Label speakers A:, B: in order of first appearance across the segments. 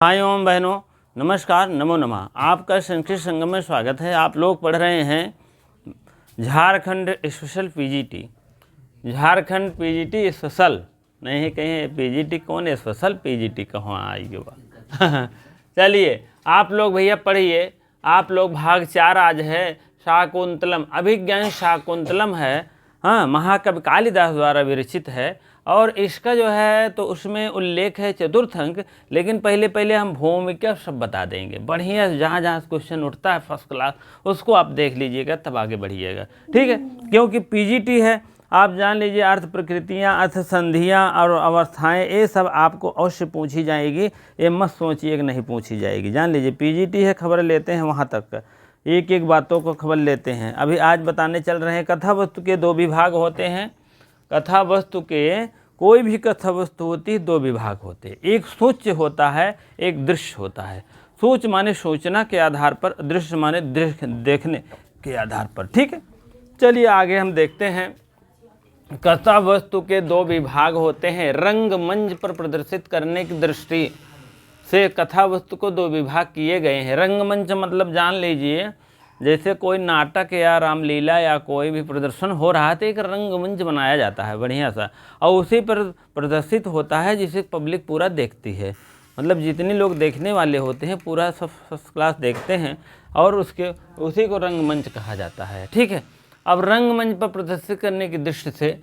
A: भाइयों एवं बहनों, नमस्कार, नमो नमः। आपका संस्कृत संगम में स्वागत है। आप लोग पढ़ रहे हैं Jharkhand special PGT. Jharkhand PGT special नहीं कहें पीजीटी कौन, स्पेशल पीजीटी कहाँ आई होगा। चलिए आप लोग भैया पढ़िए। आप लोग भाग 4 आज है शाकुंतलम। अभिज्ञान शाकुंतलम है, हाँ, महाकवि कालिदास द्वारा विरचित है। और इसका जो है तो उसमें उल्लेख है चतुर्थ अंक। लेकिन पहले हम भूमिका सब बता देंगे बढ़िया, जहाँ जहाँ क्वेश्चन उठता है फर्स्ट क्लास उसको आप देख लीजिएगा, तब आगे बढ़िएगा, ठीक है। क्योंकि पीजीटी है, आप जान लीजिए अर्थ प्रकृतियाँ, अर्थ संधियाँ और अवस्थाएं, ये सब आपको अवश्य पूछी जाएगी। ये मत सोचिए कि नहीं पूछी जाएगी, जान लीजिए पीजीटी है, खबर लेते हैं वहाँ तक, एक एक बातों को खबर लेते हैं। अभी आज बताने चल रहे हैं कथा वस्तु के 2 विभाग होते हैं। कथा वस्तु के कोई भी कथा वस्तु होती है 2 विभाग होते हैं, एक सूच्य होता है, एक दृश्य होता है। सूच माने सूचना के आधार पर, दृश्य माने दृश्य देखने के आधार पर, ठीक है। चलिए आगे हम देखते हैं। कथा वस्तु के 2 विभाग होते हैं। रंगमंच पर प्रदर्शित करने की दृष्टि से कथा वस्तु को 2 विभाग किए गए हैं। रंगमंच मतलब जान लीजिए जैसे कोई नाटक या रामलीला या कोई भी प्रदर्शन हो रहा है तो एक रंगमंच बनाया जाता है बढ़िया सा, और उसी पर प्रदर्शित होता है जिसे पब्लिक पूरा देखती है। मतलब जितने लोग देखने वाले होते हैं पूरा सब फर्स्ट क्लास देखते हैं, और उसी को रंगमंच कहा जाता है, ठीक है। अब रंगमंच पर प्रदर्शित करने की दृष्टि से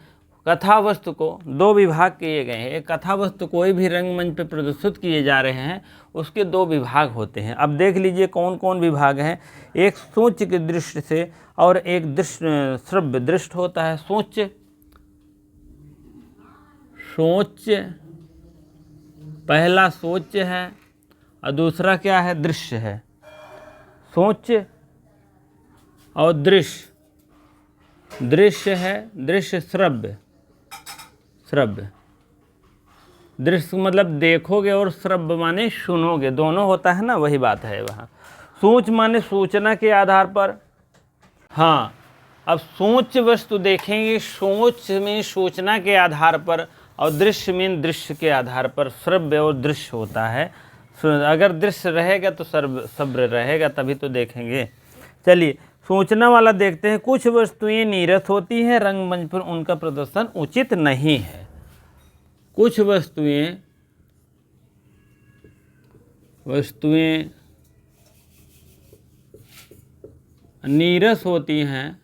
A: कथा वस्तु को 2 विभाग किए गए हैं। एक कथा वस्तु कोई भी रंगमंच पर प्रदर्शित किए जा रहे हैं उसके 2 विभाग होते हैं। अब देख लीजिए कौन कौन विभाग हैं। एक सूच्य की दृष्टि से और एक दृश्य श्रव्य दृष्ट होता है। सूच्य पहला सूच्य है और दूसरा क्या है, दृश्य है। सूच्य और दृश्य है, दृश्य श्रव्य दृश्य मतलब देखोगे और श्रव्य माने सुनोगे, दोनों होता है ना, वही बात है वहाँ। सूच माने सूचना के आधार पर, हाँ। अब सूच वस्तु देखेंगे, सोच में सूचना के आधार पर, और दृश्य में दृश्य के आधार पर। श्रव्य और दृश्य होता है। अगर दृश्य रहेगा तो श्रव्य रहेगा, तभी तो देखेंगे। चलिए सूचना वाला देखते हैं। कुछ वस्तुएं नीरस होती हैं, रंगमंच पर उनका प्रदर्शन उचित नहीं है। कुछ वस्तुएं नीरस होती हैं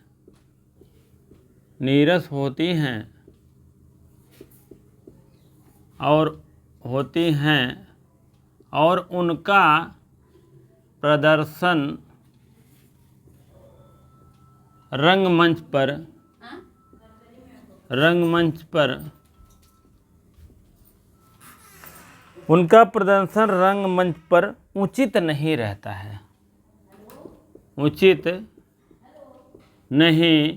A: और उनका प्रदर्शन रंगमंच पर उचित नहीं रहता है। उचित नहीं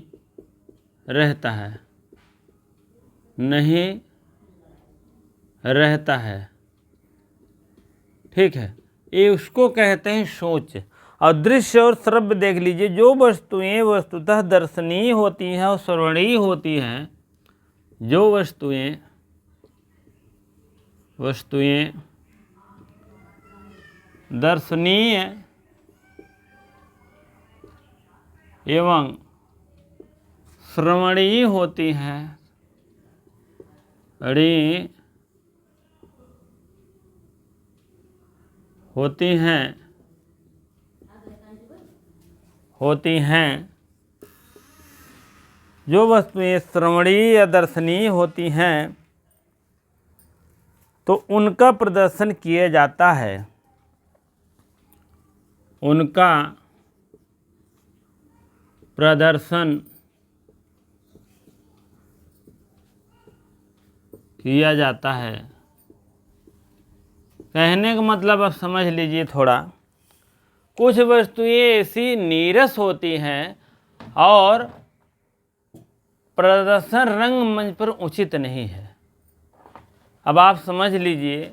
A: रहता है, ठीक है। ये उसको कहते हैं सोच। और दृश्य और श्रव्य देख लीजिए, जो वस्तुएं वस्तुतः दर्शनीय होती हैं और श्रवणीय होती हैं, जो वस्तुएं दर्शनीय एवं श्रवणीय होती हैं, जो वस्तुएं श्रवणीय या दर्शनीय होती हैं तो उनका प्रदर्शन किया जाता है। उनका प्रदर्शन किया जाता है। कहने का मतलब अब समझ लीजिए थोड़ा। कुछ वस्तुएं ऐसी नीरस होती हैं और प्रदर्शन रंगमंच पर उचित नहीं है। अब आप समझ लीजिए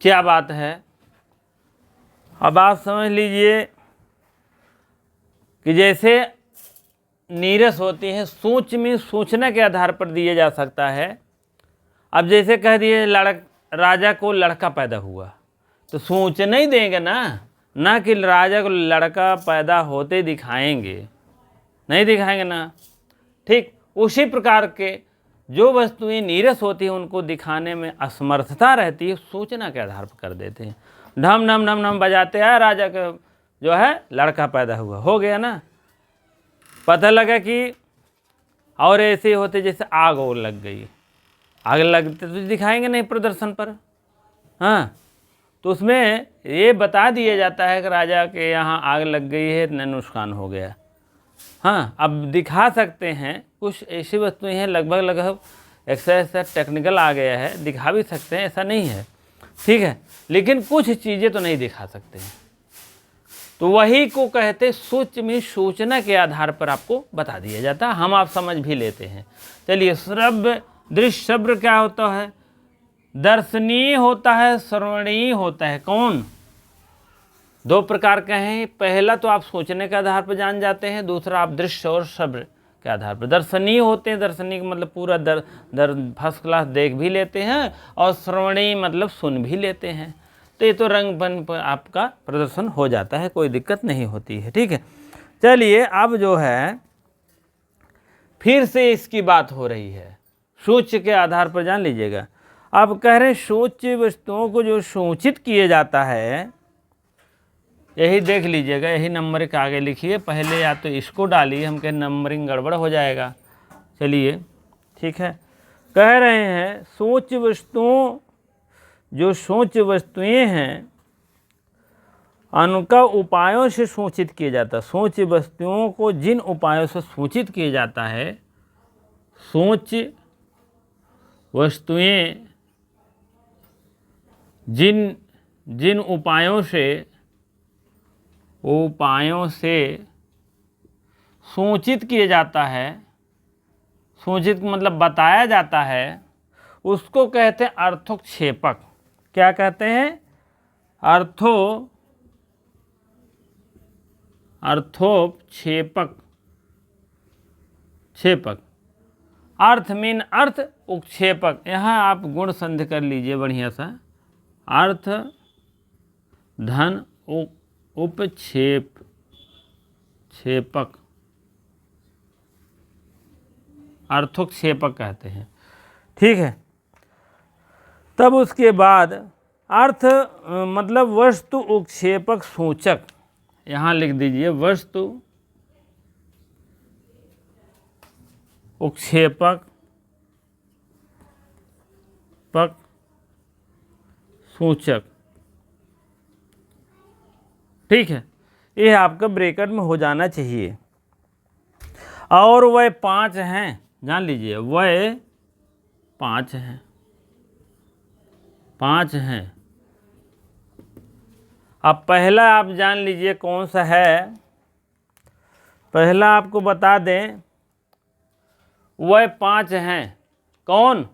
A: क्या बात है। अब आप समझ लीजिए कि जैसे नीरस होती है, सोच में सूचना के आधार पर दिया जा सकता है। अब जैसे कह दिए राजा को लड़का पैदा हुआ, तो सोचने ही देंगे ना कि राजा को लड़का पैदा होते दिखाएंगे, नहीं दिखाएंगे ना। ठीक उसी प्रकार के जो वस्तुएं नीरस होती हैं उनको दिखाने में असमर्थता रहती है, सूचना के आधार पर कर देते हैं। ढम ढम ढम ढम बजाते हैं, राजा का जो है लड़का पैदा हुआ, हो गया ना। पता लगा कि और ऐसे होते जैसे आग और लग गई, आग लगते तो दिखाएंगे नहीं प्रदर्शन पर। हाँ, तो उसमें ये बता दिया जाता है कि राजा के यहाँ आग लग गई है, इतना नुकसान हो गया। हाँ, अब दिखा सकते हैं कुछ ऐसी वस्तुएं हैं, लगभग ऐसा टेक्निकल आ गया है, दिखा भी सकते हैं, ऐसा नहीं है, ठीक है, लेकिन कुछ चीज़ें तो नहीं दिखा सकते हैं। तो वही को कहते सूक्ष्म सूचना के आधार पर आपको बता दिया जाता है, हम आप समझ भी लेते हैं। चलिए, श्रव्य दृश्य श्रव्य क्या होता है? दर्शनीय होता है, श्रवणीय होता है। कौन? दो प्रकार के हैं। पहला तो आप सोचने के आधार पर जान जाते हैं, दूसरा आप दृश्य और श्रव्य के आधार पर। दर्शनीय होते हैं, दर्शनीय का मतलब पूरा फर्स्ट क्लास देख भी लेते हैं, और श्रवणीय मतलब सुन भी लेते हैं। तो ये तो रंग बन पर आपका प्रदर्शन हो जाता है, कोई दिक्कत नहीं होती है, ठीक है। चलिए, अब जो है फिर से इसकी बात हो रही है, सूच्य के आधार पर जान लीजिएगा। अब कह रहे हैं सूच्य वस्तुओं को जो सूचित किए जाता है, यही देख लीजिएगा, यही नंबर के आगे लिखिए, पहले या तो इसको डालिए, हम कहें नंबरिंग गड़बड़ हो जाएगा। चलिए, ठीक है। कह रहे हैं सूच्य वस्तुओं, जो सूच्य वस्तुएं हैं उनका उपायों से सूचित किया जाता है। सूच्य वस्तुओं को जिन उपायों से सूचित किया जाता है, सूच्य वस्तुएं जिन उपायों से सूचित किया जाता है, सूचित मतलब बताया जाता है, उसको कहते हैं अर्थोक्षेपक। क्या कहते हैं? अर्थोक्षेपक। अर्थ मीन अर्थ, उक्षेपक, यहाँ आप गुण संधि कर लीजिए बढ़िया सा। अर्थ धन छेपक, अर्थोक्षेपक कहते हैं, ठीक है। तब उसके बाद अर्थ मतलब वस्तु उक्षेपक सूचक, यहाँ लिख दीजिए वस्तु उक्षेपक सूचक, ठीक है। यह आपका ब्रैकेट में हो जाना चाहिए। और वह 5 हैं, जान लीजिए, वह 5 हैं। अब पहला आप जान लीजिए कौन सा है। पहला आपको बता दें, वह 5 हैं। कौन?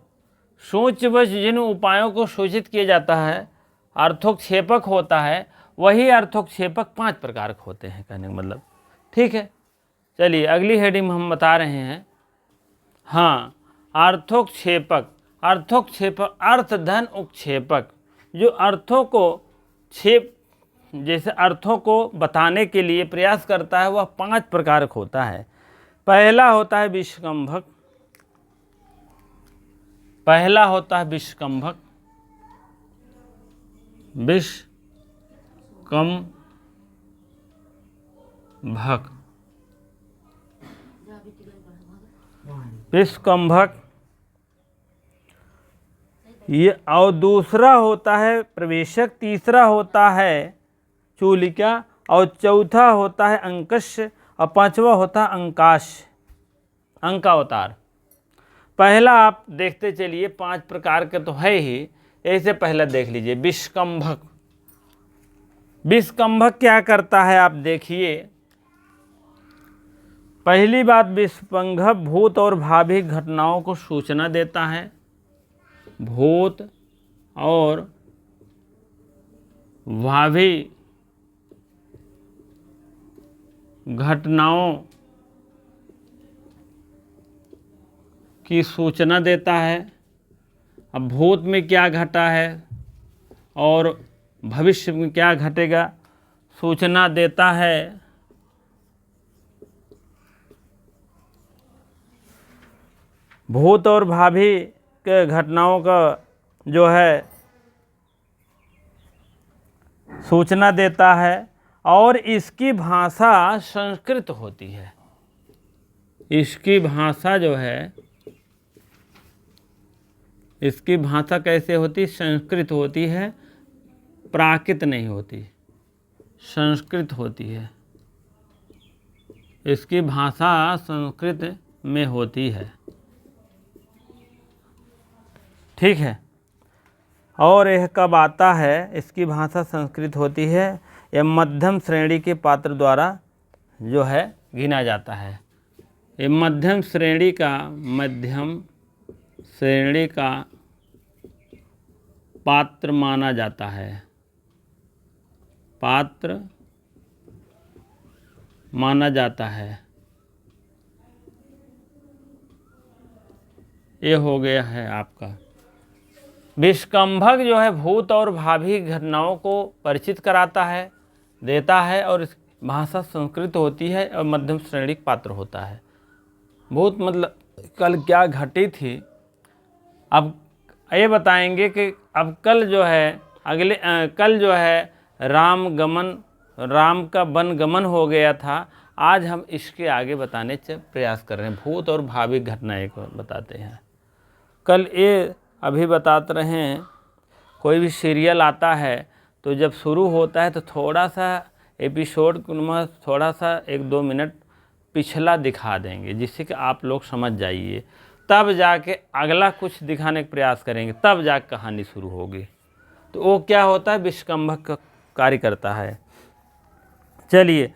A: सूच्य वस्तु जिन उपायों को सूचित किया जाता है, अर्थोक्षेपक होता है, वही अर्थोक्षेपक 5 प्रकार के होते हैं, कहने का मतलब, ठीक है। चलिए, अगली हेडिंग में हम बता रहे हैं। हाँ, अर्थोक्षेपक अर्थ धन उक्षेपक, जो अर्थों को जैसे अर्थों को बताने के लिए प्रयास करता है, वह 5 प्रकार का होता है। पहला होता है विष्कंभक। विष्कंभक ये, और दूसरा होता है प्रवेशक, तीसरा होता है चूलिका, और चौथा होता है अंकस्य, और 5वां होता है अंकावतार। पहला आप देखते चलिए, 5 प्रकार के तो है ही, ऐसे पहला देख लीजिए विष्कंभक। विष्कंभक क्या करता है आप देखिए। पहली बात, विष्कंभक भूत और भावी घटनाओं को सूचना देता है। भूत और भावी घटनाओं की सूचना देता है। अब भूत में क्या घटा है और भविष्य में क्या घटेगा सूचना देता है। भूत और भावी के घटनाओं का जो है सूचना देता है और इसकी भाषा संस्कृत होती है। इसकी भाषा जो है, इसकी भाषा कैसे होती? संस्कृत होती है, प्राकृत नहीं होती, संस्कृत होती है। इसकी भाषा संस्कृत में होती है, ठीक है। और यह कब आता है? इसकी भाषा संस्कृत होती है। यह मध्यम श्रेणी के पात्र द्वारा जो है गिना जाता है। ये मध्यम श्रेणी का पात्र माना जाता है, पात्र माना जाता है। ये हो गया है आपका। विष्कंभक जो है भूत और भावी घटनाओं को परिचित कराता है, देता है और भाषा संस्कृत होती है और मध्यम श्रेणी पात्र होता है। भूत मतलब कल क्या घटी थी, अब ये बताएंगे कि अब कल जो है कल जो है राम का वन गमन हो गया था। आज हम इसके आगे बताने से प्रयास कर रहे हैं। भूत और भावी घटनाएं को बताते हैं। कल ये अभी बताते रहे हैं, कोई भी सीरियल आता है तो जब शुरू होता है तो थोड़ा सा एपिसोड थोड़ा सा 1-2 मिनट पिछला दिखा देंगे, जिससे कि आप लोग समझ जाइए, तब जाके अगला कुछ दिखाने का प्रयास करेंगे, तब जाके कहानी शुरू होगी। तो वो क्या होता है? विष्कंभक का कार्य करता है। चलिए,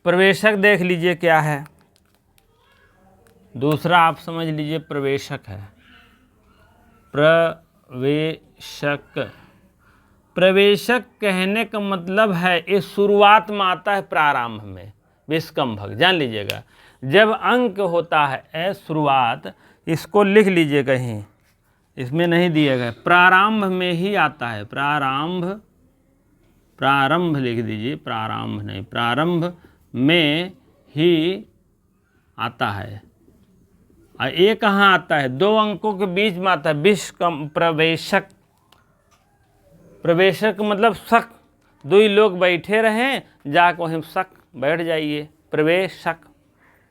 A: प्रवेशक देख लीजिए क्या है। दूसरा आप समझ लीजिए प्रवेशक है। प्रवेशक कहने का मतलब है ये शुरुआत में आता है, प्रारंभ में। विष्कंभक जान लीजिएगा, जब अंक होता है शुरुआत, इसको लिख लीजिए कहीं, इसमें नहीं दिया गया, प्रारंभ में ही आता है। प्रारंभ लिख दीजिए, प्रारंभ नहीं, प्रारंभ में ही आता है। और ये कहाँ आता है? 2 अंकों के बीच में आता है। प्रवेशक मतलब शक, 2 लोग बैठे रहें, जाकर वहीं शक बैठ जाइए, प्रवेशक,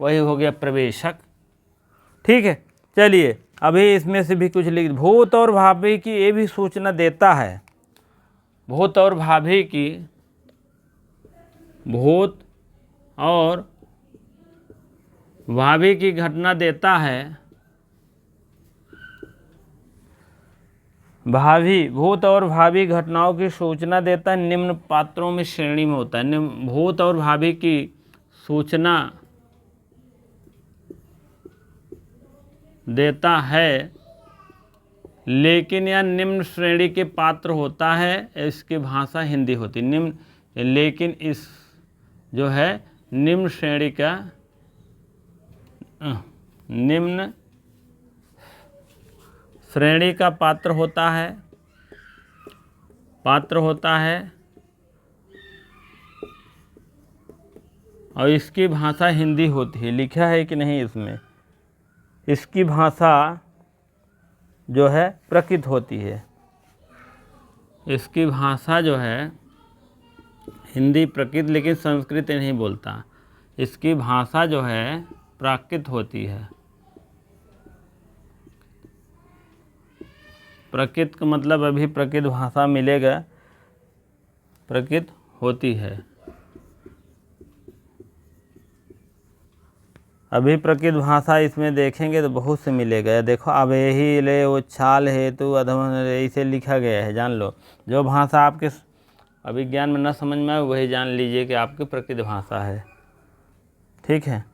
A: वही हो गया प्रवेशक, ठीक है। चलिए, अभी इसमें से भी कुछ लिख। भूत और भावी की ये भी सूचना देता है। भूत और भावी की, भूत और भावी की घटना देता है। भूत और भावी घटनाओं की सूचना देता है, निम्न पात्रों में श्रेणी में होता है। भूत और भावी की सूचना देता है, लेकिन यह निम्न श्रेणी के पात्र होता है। इसकी भाषा हिंदी होती है। लेकिन इस जो है निम्न श्रेणी का, निम्न श्रेणी का पात्र होता है और इसकी भाषा हिंदी होती है। लिखा है कि नहीं इसमें? इसकी भाषा जो है प्रकृत होती है। इसकी भाषा जो है हिंदी प्रकृत, लेकिन संस्कृत नहीं बोलता। इसकी भाषा जो है प्राकृत होती है। प्रकृत का मतलब अभी प्रकृत भाषा मिलेगा, प्रकृत होती है। अभी प्रकृत भाषा इसमें देखेंगे तो बहुत से मिलेगा। देखो, अब यही ले वो छाल हेतु अधम इसे लिखा गया है, जान लो। जो भाषा आपके अभिज्ञान में न समझ में आए वही जान लीजिए कि आपकी प्रकृत भाषा है, ठीक है।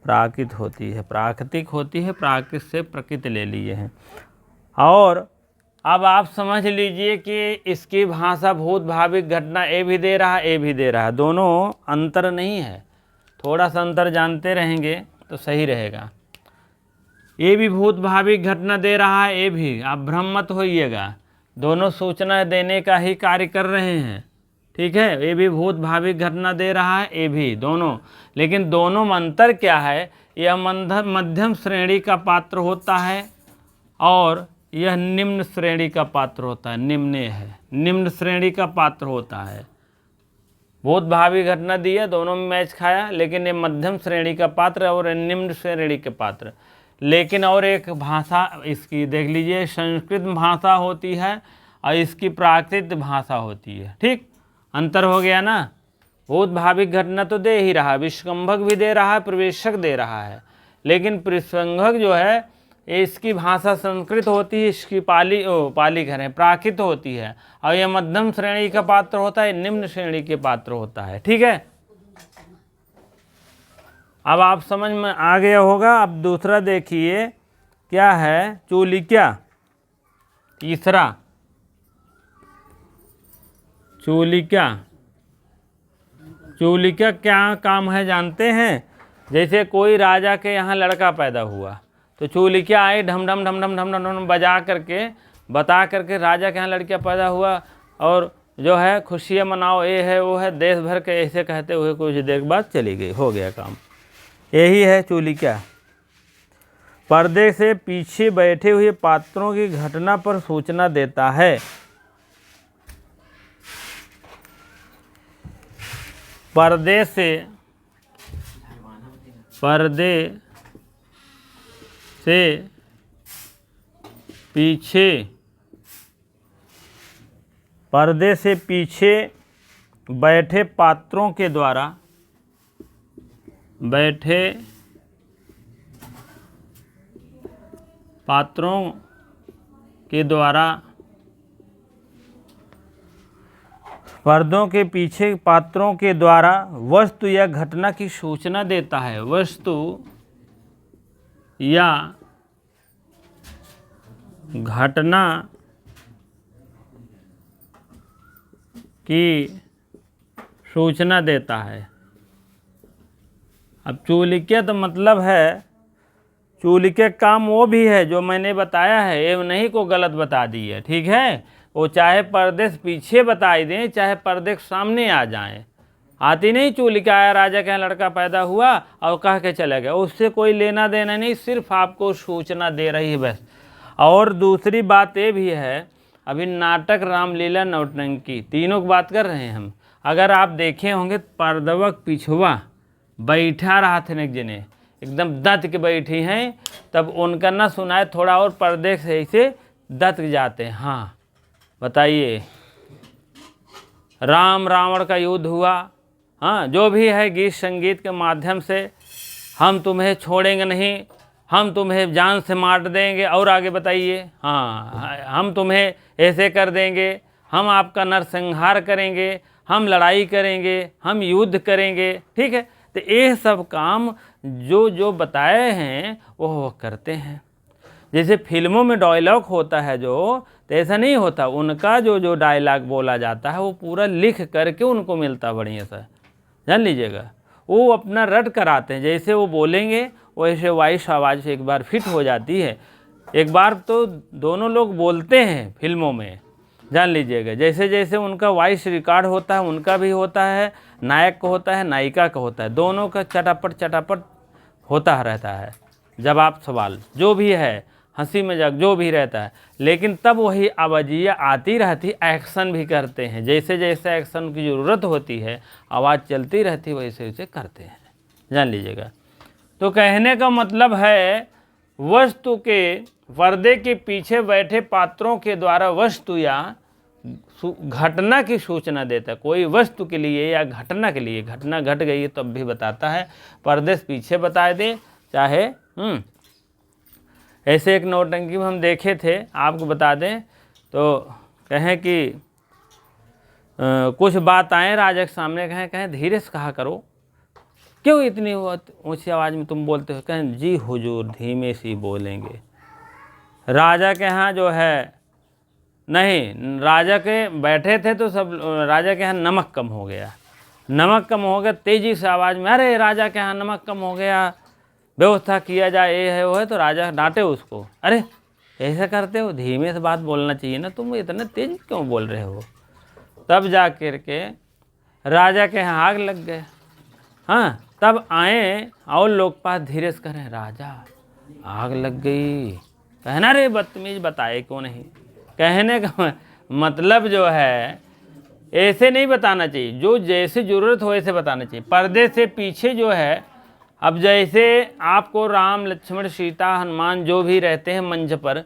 A: प्राकृत होती है, प्राकृतिक होती है, प्राकृत से प्रकृत ले लिए हैं। और अब आप समझ लीजिए कि इसकी भाषा भूत भावी घटना ए भी दे रहा है, ए भी दे रहा है, दोनों अंतर नहीं है। थोड़ा सा अंतर जानते रहेंगे तो सही रहेगा। ये भी भूत भावी घटना दे रहा है, ये भी आप भ्रम मत होइएगा, दोनों सूचना देने का ही कार्य कर रहे हैं। ठीक है, ये भी भूत भावी घटना दे रहा है, ये भी दोनों, लेकिन दोनों में अंतर क्या है, यह मध्यम श्रेणी का पात्र होता है और यह निम्न श्रेणी का पात्र होता है। निम्न श्रेणी का पात्र होता है। बहुत भावी घटना दी है, दोनों में मैच खाया, लेकिन ये मध्यम श्रेणी का पात्र और निम्न श्रेणी के पात्र। लेकिन और एक भाषा इसकी देख लीजिए, संस्कृत भाषा होती है और इसकी प्राकृत भाषा होती है। ठीक, अंतर हो गया ना। बहुत भाविक घटना तो दे ही रहा है, विस्कंभक भी दे रहा है, प्रवेशक दे रहा है, लेकिन प्रसंगक जो है इसकी भाषा संस्कृत होती है, इसकी पाली करें प्राकृत होती है, और यह मध्यम श्रेणी का पात्र होता है, निम्न श्रेणी के पात्र होता है। ठीक है, अब आप समझ में आ गया होगा। अब दूसरा देखिए क्या है, चूलिका। तीसरा चूलिका क्या काम है जानते हैं? जैसे कोई राजा के यहाँ लड़का पैदा हुआ तो चूलिका आई, ढम ढम ढम ढम ढम ढम ढम बजा करके बता करके राजा के यहाँ लड़का पैदा हुआ और जो है खुशियाँ मनाओ, ये है वो है, देश भर के ऐसे कहते हुए कुछ देर बाद चली गई, हो गया काम। यही है चूलिका। पर्दे से पीछे बैठे हुए पात्रों की घटना पर सूचना देता है। पर्दे से पीछे बैठे पात्रों के द्वारा पर्दों के पीछे पात्रों के द्वारा वस्तु या घटना की सूचना देता है। वस्तु या घटना की सूचना देता है। अब चूलिका तो मतलब है, चूलिका काम वो भी है जो मैंने बताया है, ये नहीं को गलत बता दी है। ठीक है, वो चाहे पर्दे से पीछे बताई दें चाहे पर्दे के सामने आ जाएं, आती नहीं चूलिका आया राजा के यहाँ लड़का पैदा हुआ और कह के चला गया, उससे कोई लेना देना नहीं, सिर्फ आपको सूचना दे रही है बस। और दूसरी बात ये भी है, अभी नाटक, रामलीला, नौटंकी तीनों की बात कर रहे हैं हम। अगर आप देखे होंगे पर्दवक पिछुआ बैठा रहा थे एक जने, एकदम दत्त के बैठी हैं, तब उनका ना सुनाए थोड़ा और पर्दे से ऐसे दत्त जाते हैं। हाँ बताइए, राम रावण का युद्ध हुआ, हाँ जो भी है गीत संगीत के माध्यम से, हम तुम्हें छोड़ेंगे नहीं, हम तुम्हें जान से मार देंगे, और आगे बताइए, हाँ हम तुम्हें ऐसे कर देंगे, हम आपका नरसंहार करेंगे, हम लड़ाई करेंगे, हम युद्ध करेंगे। ठीक है, तो ये सब काम जो जो बताए हैं वो करते हैं। जैसे फिल्मों में डायलॉग होता है जो, तो ऐसा नहीं होता, उनका जो जो डायलॉग बोला जाता है वो पूरा लिख करके उनको मिलता बढ़िया सा, जान लीजिएगा। वो अपना रट कराते हैं, जैसे वो बोलेंगे वैसे वॉइस आवाज़ से एक बार फिट हो जाती है। एक बार तो दोनों लोग बोलते हैं फिल्मों में, जान लीजिएगा। जैसे जैसे उनका वॉइस रिकॉर्ड होता है, उनका भी होता है, नायक का होता है, नायिका का होता है, दोनों का चटापट होता रहता है। जवाब सवाल जो भी है, हंसी मजाक जो भी रहता है, लेकिन तब वही आवाज़ियाँ आती रहती, एक्शन भी करते हैं। जैसे जैसे एक्शन की ज़रूरत होती है, आवाज़ चलती रहती, वैसे वैसे करते हैं, जान लीजिएगा। तो कहने का मतलब है, वस्तु के पर्दे के पीछे बैठे पात्रों के द्वारा वस्तु या घटना की सूचना देता है। कोई वस्तु के लिए या घटना के लिए, घटना घट गई है तब भी बताता है, पर्दे से पीछे बता दे चाहे। ऐसे एक नौटंकी में हम देखे थे, आपको बता दें तो कहें कि कुछ बात आए राजा के सामने, कहें धीरे से कहा करो, क्यों इतनी ऊंची आवाज़ में तुम बोलते हो? कहें जी हुजूर धीमे से बोलेंगे। राजा के यहाँ जो है नहीं, राजा के बैठे थे तो सब राजा के यहाँ नमक कम हो गया, तेज़ी से आवाज़ में, अरे राजा के यहाँ नमक कम हो गया, व्यवस्था किया जाए, ये है वो है, तो राजा डांटे उसको, अरे ऐसा करते हो, धीमे से बात बोलना चाहिए ना, तुम इतने तेज क्यों बोल रहे हो। तब जा कर के राजा के यहाँ आग लग गए। हाँ, तब आए और लोकपाल धीरे से करें, राजा आग लग गई। कहना रे बदतमीज, बताए क्यों नहीं। कहने का मतलब जो है ऐसे नहीं बताना चाहिए, जो जैसे ज़रूरत हो ऐसे बताना चाहिए। पर्दे से पीछे जो है, अब जैसे आपको राम लक्ष्मण सीता हनुमान जो भी रहते हैं मंच पर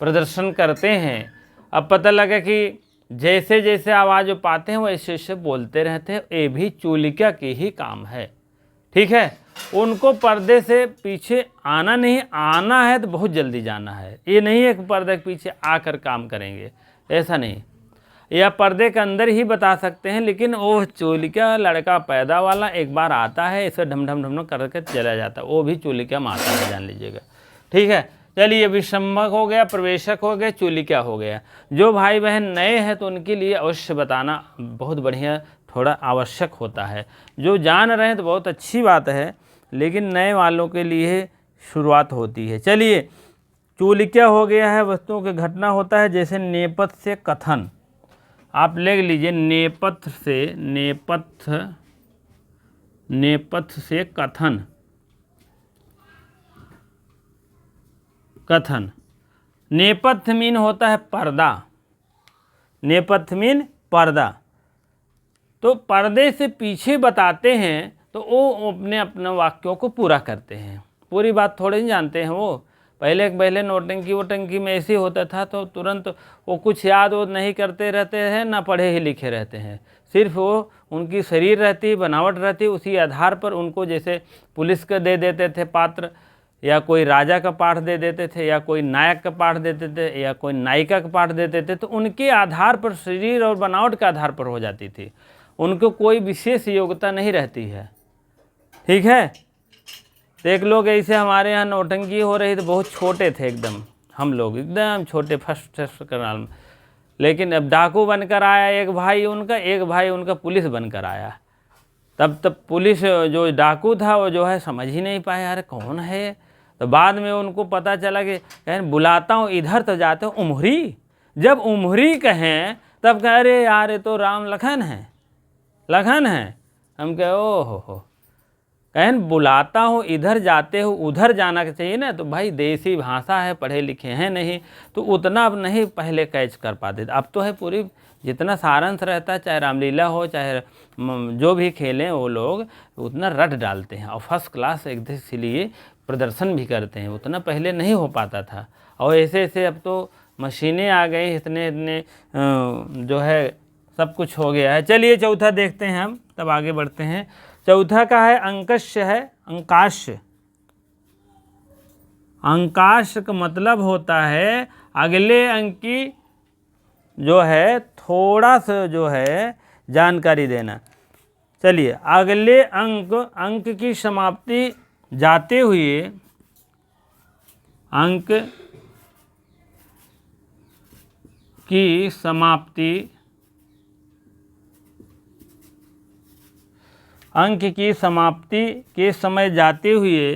A: प्रदर्शन करते हैं, अब पता लगा कि जैसे जैसे आवाज़ पाते हैं वैसे वैसे बोलते रहते हैं, ये भी चूलिका की ही काम है। ठीक है, उनको पर्दे से पीछे आना नहीं, आना है तो बहुत जल्दी जाना है। ये नहीं है कि पर्दे के पीछे आकर काम करेंगे, ऐसा नहीं। या पर्दे के अंदर ही बता सकते हैं, लेकिन वो चूलिका लड़का पैदा वाला एक बार आता है, इसे ढम ढम ढम करके चला जाता है, वो भी चूलिका माता है, जान लीजिएगा। ठीक है, चलिए, विषमक हो गया, प्रवेशक हो गया, चूलिका हो गया। जो भाई बहन नए हैं तो उनके लिए अवश्य बताना बहुत बढ़िया, थोड़ा आवश्यक होता है। जो जान रहे हैं तो बहुत अच्छी बात है, लेकिन नए वालों के लिए शुरुआत होती है। चलिए, चूलिका हो गया है, वस्तुओं की घटना होता है, जैसे नेपथ्य से कथन। आप लिख लीजिए, नेपथ्य से कथन। कथन, नेपथ्य मीन होता है पर्दा, नेपथ्य मीन पर्दा। तो पर्दे से पीछे बताते हैं तो वो अपने अपने वाक्यों को पूरा करते हैं, पूरी बात थोड़े नहीं जानते हैं वो। पहले नोटंकी वोटंकी में ऐसे होता था, तो तुरंत वो कुछ याद वो नहीं करते रहते हैं, ना पढ़े ही लिखे रहते हैं। सिर्फ वो उनकी शरीर रहती, बनावट रहती, उसी आधार पर उनको जैसे पुलिस का दे देते थे पात्र, या कोई राजा का पाठ दे देते थे, या कोई नायक का पाठ देते थे, या कोई नायिका का पाठ देते थे, तो उनके आधार पर, शरीर और बनावट के आधार पर हो जाती थी, उनको कोई विशेष योग्यता नहीं रहती है। ठीक है, देख लोग, ऐसे हमारे यहाँ नौटंकी हो रही तो बहुत छोटे थे एकदम, हम लोग एकदम छोटे, फर्स्ट करनाल में। लेकिन अब डाकू बनकर आया एक भाई उनका पुलिस बनकर आया। तब पुलिस जो डाकू था वो जो है समझ ही नहीं पाया, अरे कौन है। तो बाद में उनको पता चला कि कहें बुलाता हूँ इधर, तो जाते हो उमरी। जब उमरी कहें तब कह, अरे यार ये तो राम लखन है। हम कहे ओ हो, कहें बुलाता हूँ इधर, जाते हो उधर जाना चाहिए ना। तो भाई देसी भाषा है, पढ़े लिखे हैं नहीं, तो उतना अब नहीं पहले कैच कर पाते। अब तो है पूरी, जितना सारांश रहता है, चाहे रामलीला हो चाहे जो भी खेलें, वो लोग उतना रट डालते हैं और फर्स्ट क्लास एक इसलिए प्रदर्शन भी करते हैं, उतना पहले नहीं हो पाता था। और ऐसे अब तो मशीनें आ गई, इतने जो है सब कुछ हो गया है। चलिए चौथा देखते हैं हम, तब आगे बढ़ते हैं। चौथा का है अंकस्य है, अंकाश्य। अंकाश्य का मतलब होता है अगले अंक की जो है थोड़ा सा जो है जानकारी देना। चलिए, अगले अंक की समाप्ति जाते हुए, अंक की समाप्ति, अंक की समाप्ति के समय जाते हुए,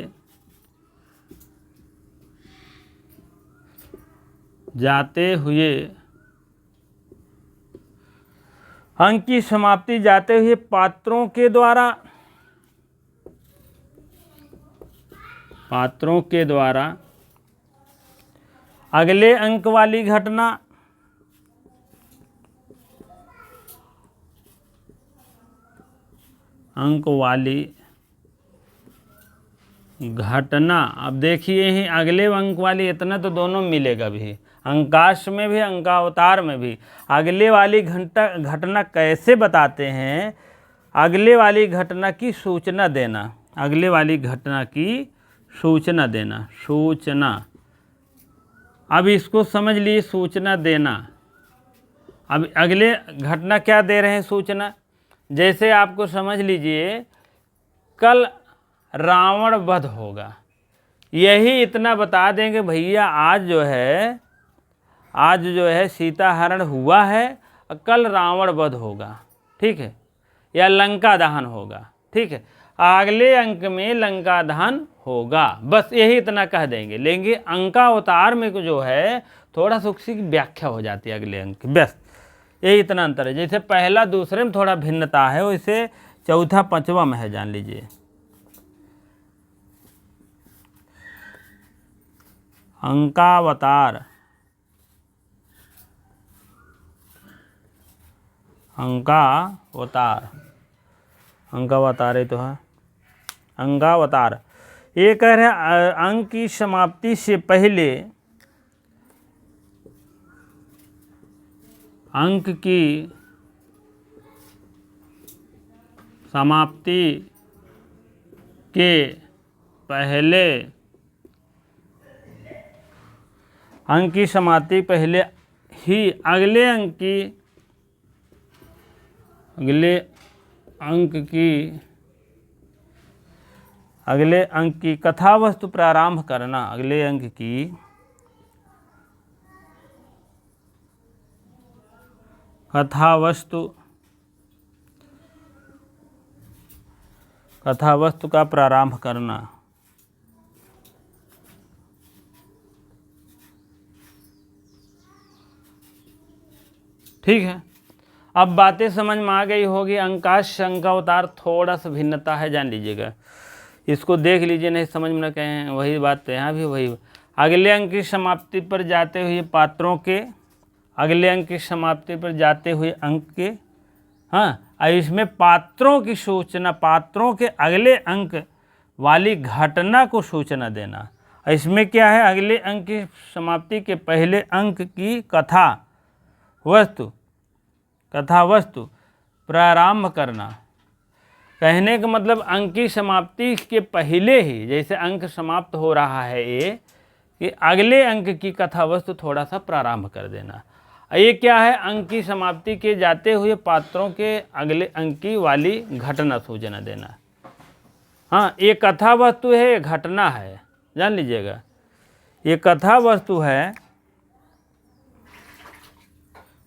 A: अंक की समाप्ति जाते हुए पात्रों के द्वारा अगले अंक वाली घटना, अब देखिए ही अगले अंक वाली, इतना तो दोनों मिलेगा भी, अंकाश में भी अंकावतार में भी। अगले वाली घटना कैसे बताते हैं, अगले वाली घटना की सूचना देना, अगले वाली घटना की सूचना देना, सूचना। अब इसको समझ लिए, सूचना देना। अब अगले घटना क्या दे रहे हैं सूचना, जैसे आपको समझ लीजिए कल रावण वध होगा, यही इतना बता देंगे भैया आज जो है सीता हरण हुआ है, कल रावण वध होगा, ठीक है, या लंका दहन होगा, ठीक है। अगले अंक में लंका दहन होगा। बस यही इतना कह देंगे। लेकिन अंकावतार में जो है थोड़ा सा उसकी व्याख्या हो जाती है अगले अंक की, बस यही इतना अंतर है। जैसे पहला दूसरे में थोड़ा भिन्नता है, वैसे चौथा पांचवा में है, जान लीजिए। अंकावतार, अंकावतार, अंकावतार ही तो है, अंगावतार। ये कह रहे हैं अंक की समाप्ति से पहले, अंक की समाप्ति के पहले, अंक की समाप्ति पहले ही अगले अंक की कथावस्तु प्रारंभ करना, अगले अंक की कथावस्तु का प्रारंभ करना। ठीक है, अब बातें समझ में आ गई होगी। अंकाश अंकावतार थोड़ा सा भिन्नता है, जान लीजिएगा। इसको देख लीजिए, नहीं समझ में न कहें वही बात है, यहाँ भी वही। अगले अंक की समाप्ति पर जाते हुए पात्रों के, अगले अंक की समाप्ति पर जाते हुए अंक के, हाँ, इसमें पात्रों की सूचना, पात्रों के अगले अंक वाली घटना को सूचना देना। इसमें क्या है, अगले अंक की समाप्ति के पहले अंक की कथावस्तु प्रारंभ करना। कहने का मतलब अंक की समाप्ति के पहले ही, जैसे अंक समाप्त हो रहा है ये, कि अगले अंक की कथावस्तु थोड़ा सा प्रारंभ कर देना। ये क्या है, अंक की समाप्ति के जाते हुए पात्रों के अगले अंक की वाली घटना सूचना देना। हाँ, ये कथा वस्तु है, ये घटना है, जान लीजिएगा। ये कथा वस्तु है,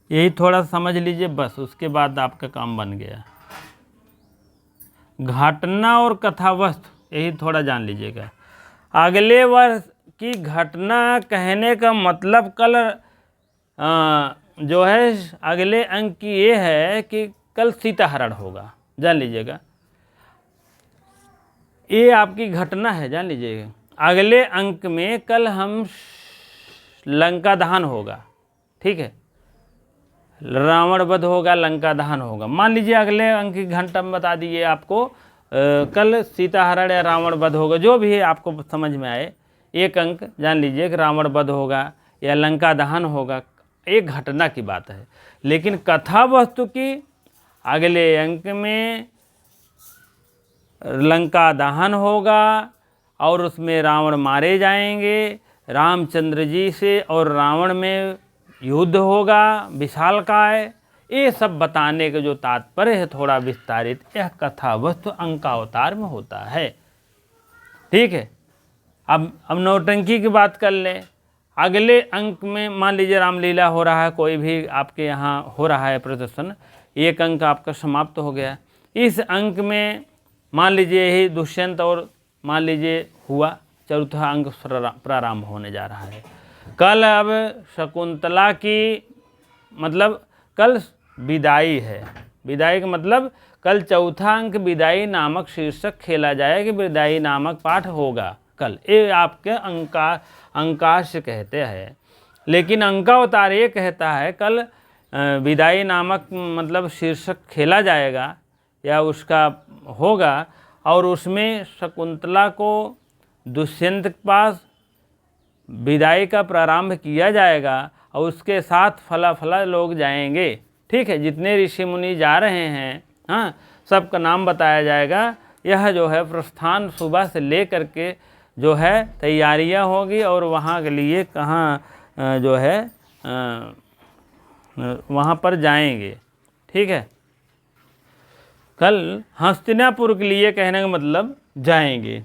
A: यही थोड़ा समझ लीजिए, बस उसके बाद आपका काम बन गया। घटना और कथा वस्तु यही थोड़ा जान लीजिएगा। अगले वर्ष की घटना कहने का मतलब कल जो है अगले अंक की ये है कि कल सीताहरण होगा, जान लीजिएगा। ये आपकी घटना है, जान लीजिएगा। अगले अंक में कल हम लंका दहन होगा, ठीक है, रावण वध होगा, लंका दहन होगा। मान लीजिए अगले अंक की घंटा में बता दिए आपको कल सीताहरण या रावण वध होगा, जो भी है आपको समझ में आए। एक अंक जान लीजिए कि रावण वध होगा या लंका दहन होगा, एक घटना की बात है। लेकिन कथा वस्तु की अगले अंक में लंका दहन होगा और उसमें रावण मारे जाएंगे, रामचंद्र जी से और रावण में युद्ध होगा विशालकाय। ये सब बताने का जो तात्पर्य है थोड़ा विस्तारित, यह कथा वस्तु अंकावतार में होता है। ठीक है, अब नौटंकी की बात कर लें। अगले अंक में मान लीजिए रामलीला हो रहा है, कोई भी आपके यहाँ हो रहा है प्रदर्शन, एक अंक आपका समाप्त हो गया। इस अंक में मान लीजिए यही दुष्यंत और मान लीजिए हुआ, चौथा अंक प्रारंभ होने जा रहा है। कल अब शकुंतला की मतलब कल विदाई है। विदाई का मतलब कल चौथा अंक विदाई नामक शीर्षक खेला जाएगा, विदाई नामक पाठ होगा कल। ये आपके अंकाश कहते हैं। लेकिन अंकावतार ये कहता है कल विदाई नामक मतलब शीर्षक खेला जाएगा या उसका होगा, और उसमें शकुंतला को दुष्यंत के पास विदाई का प्रारंभ किया जाएगा और उसके साथ फला लोग जाएंगे। ठीक है, जितने ऋषि मुनि जा रहे हैं, हाँ, सबका नाम बताया जाएगा। यह जो है प्रस्थान सुबह से ले करके जो है तैयारियां होगी और वहाँ के लिए कहाँ जो है वहाँ पर जाएंगे। ठीक है, कल हस्तिनापुर के लिए कहने का मतलब जाएंगे।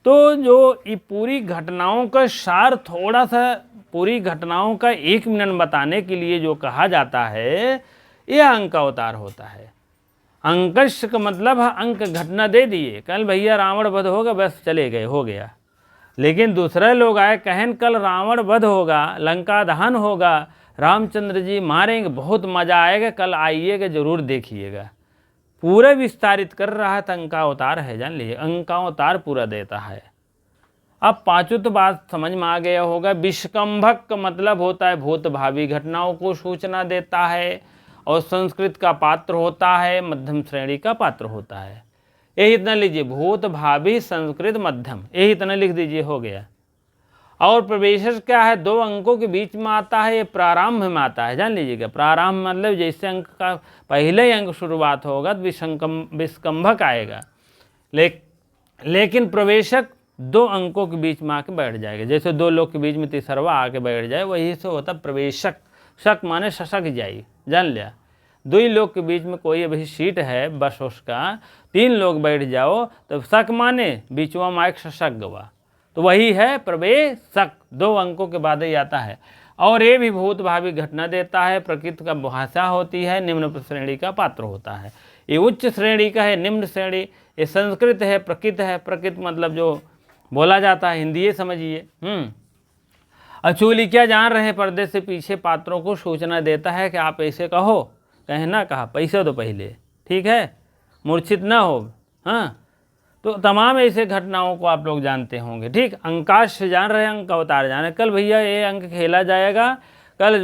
A: तो जो ये पूरी घटनाओं का सार, थोड़ा सा पूरी घटनाओं का 1 मिनट बताने के लिए जो कहा जाता है, यह अंकावतार होता है। अंकश का मतलब है अंक, घटना दे दिए, कल भैया रावण वध होगा, बस चले गए, हो गया। लेकिन दूसरे लोग आए कहन कल रावण वध होगा, लंका दहन होगा, रामचंद्र जी मारेंगे, बहुत मजा आएगा, कल आइएगा, जरूर देखिएगा। पूरा विस्तारित कर रहा है, तो अंकावतार है, जान लीजिए, अंकावतार पूरा देता है। अब पांचों तो बात समझ में आ गया होगा। विषकंभक का मतलब होता है भूत भावी घटनाओं को सूचना देता है, और संस्कृत का पात्र होता है, मध्यम श्रेणी का पात्र होता है। यही इतना लीजिए, भूत भावी संस्कृत मध्यम, यही इतना लिख दीजिए, हो गया। और प्रवेशक क्या है, 2 अंकों के बीच में आता है, ये प्रारंभ में आता है, जान लीजिएगा। प्रारंभ मतलब जैसे अंक का पहले ही अंक शुरुआत होगा तो विषकंभक आएगा, लेकिन प्रवेशक 2 अंकों के बीच में आके बैठ जाएगा। जैसे 2 लोग के बीच में तीसरवा आके बैठ जाए, वही से होता प्रवेशक। शक माने शशक जाई, जान लिया। 2 लोग के बीच में कोई अभी सीट है बस उसका, 3 लोग बैठ जाओ तो शक माने बीचवा में एक शशक गवा, तो वही है प्रवेशक, 2 अंकों के बाद ही आता है। और ये भी भूत भावी घटना देता है, प्रकृति का भाषा होती है, निम्न श्रेणी का पात्र होता है। ये उच्च श्रेणी का है, निम्न श्रेणी ये संस्कृत है, प्रकृत है। प्रकृत मतलब जो बोला जाता है, हिंदी समझिए। अचूली क्या जान रहे हैं, पर्दे से पीछे पात्रों को सूचना देता है कि आप ऐसे कहो, कहना कहा, पैसे दो पहले, ठीक है, मूर्छित ना हो। हाँ, तो तमाम ऐसे घटनाओं को आप लोग जानते होंगे, ठीक। अंकाश जान रहे हैं, अंक अवतार जान रहे। कल भैया ये अंक खेला जाएगा, कल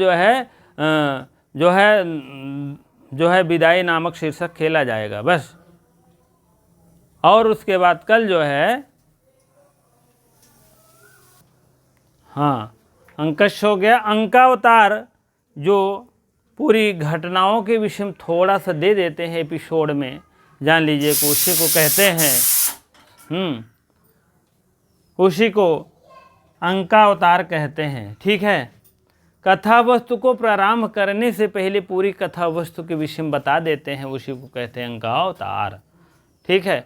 A: जो है विदाई नामक शीर्षक खेला जाएगा, बस। और उसके बाद कल जो है, हाँ, अंकश हो गया। अंकावतार जो पूरी घटनाओं के विषय में थोड़ा सा दे देते हैं एपिसोड में, जान लीजिए, उसी को कहते हैं उसी को अंकावतार कहते हैं, ठीक है। कथा वस्तु को प्रारंभ करने से पहले पूरी कथा वस्तु के विषय में बता देते हैं, उसी को कहते हैं अंकावतार, ठीक है।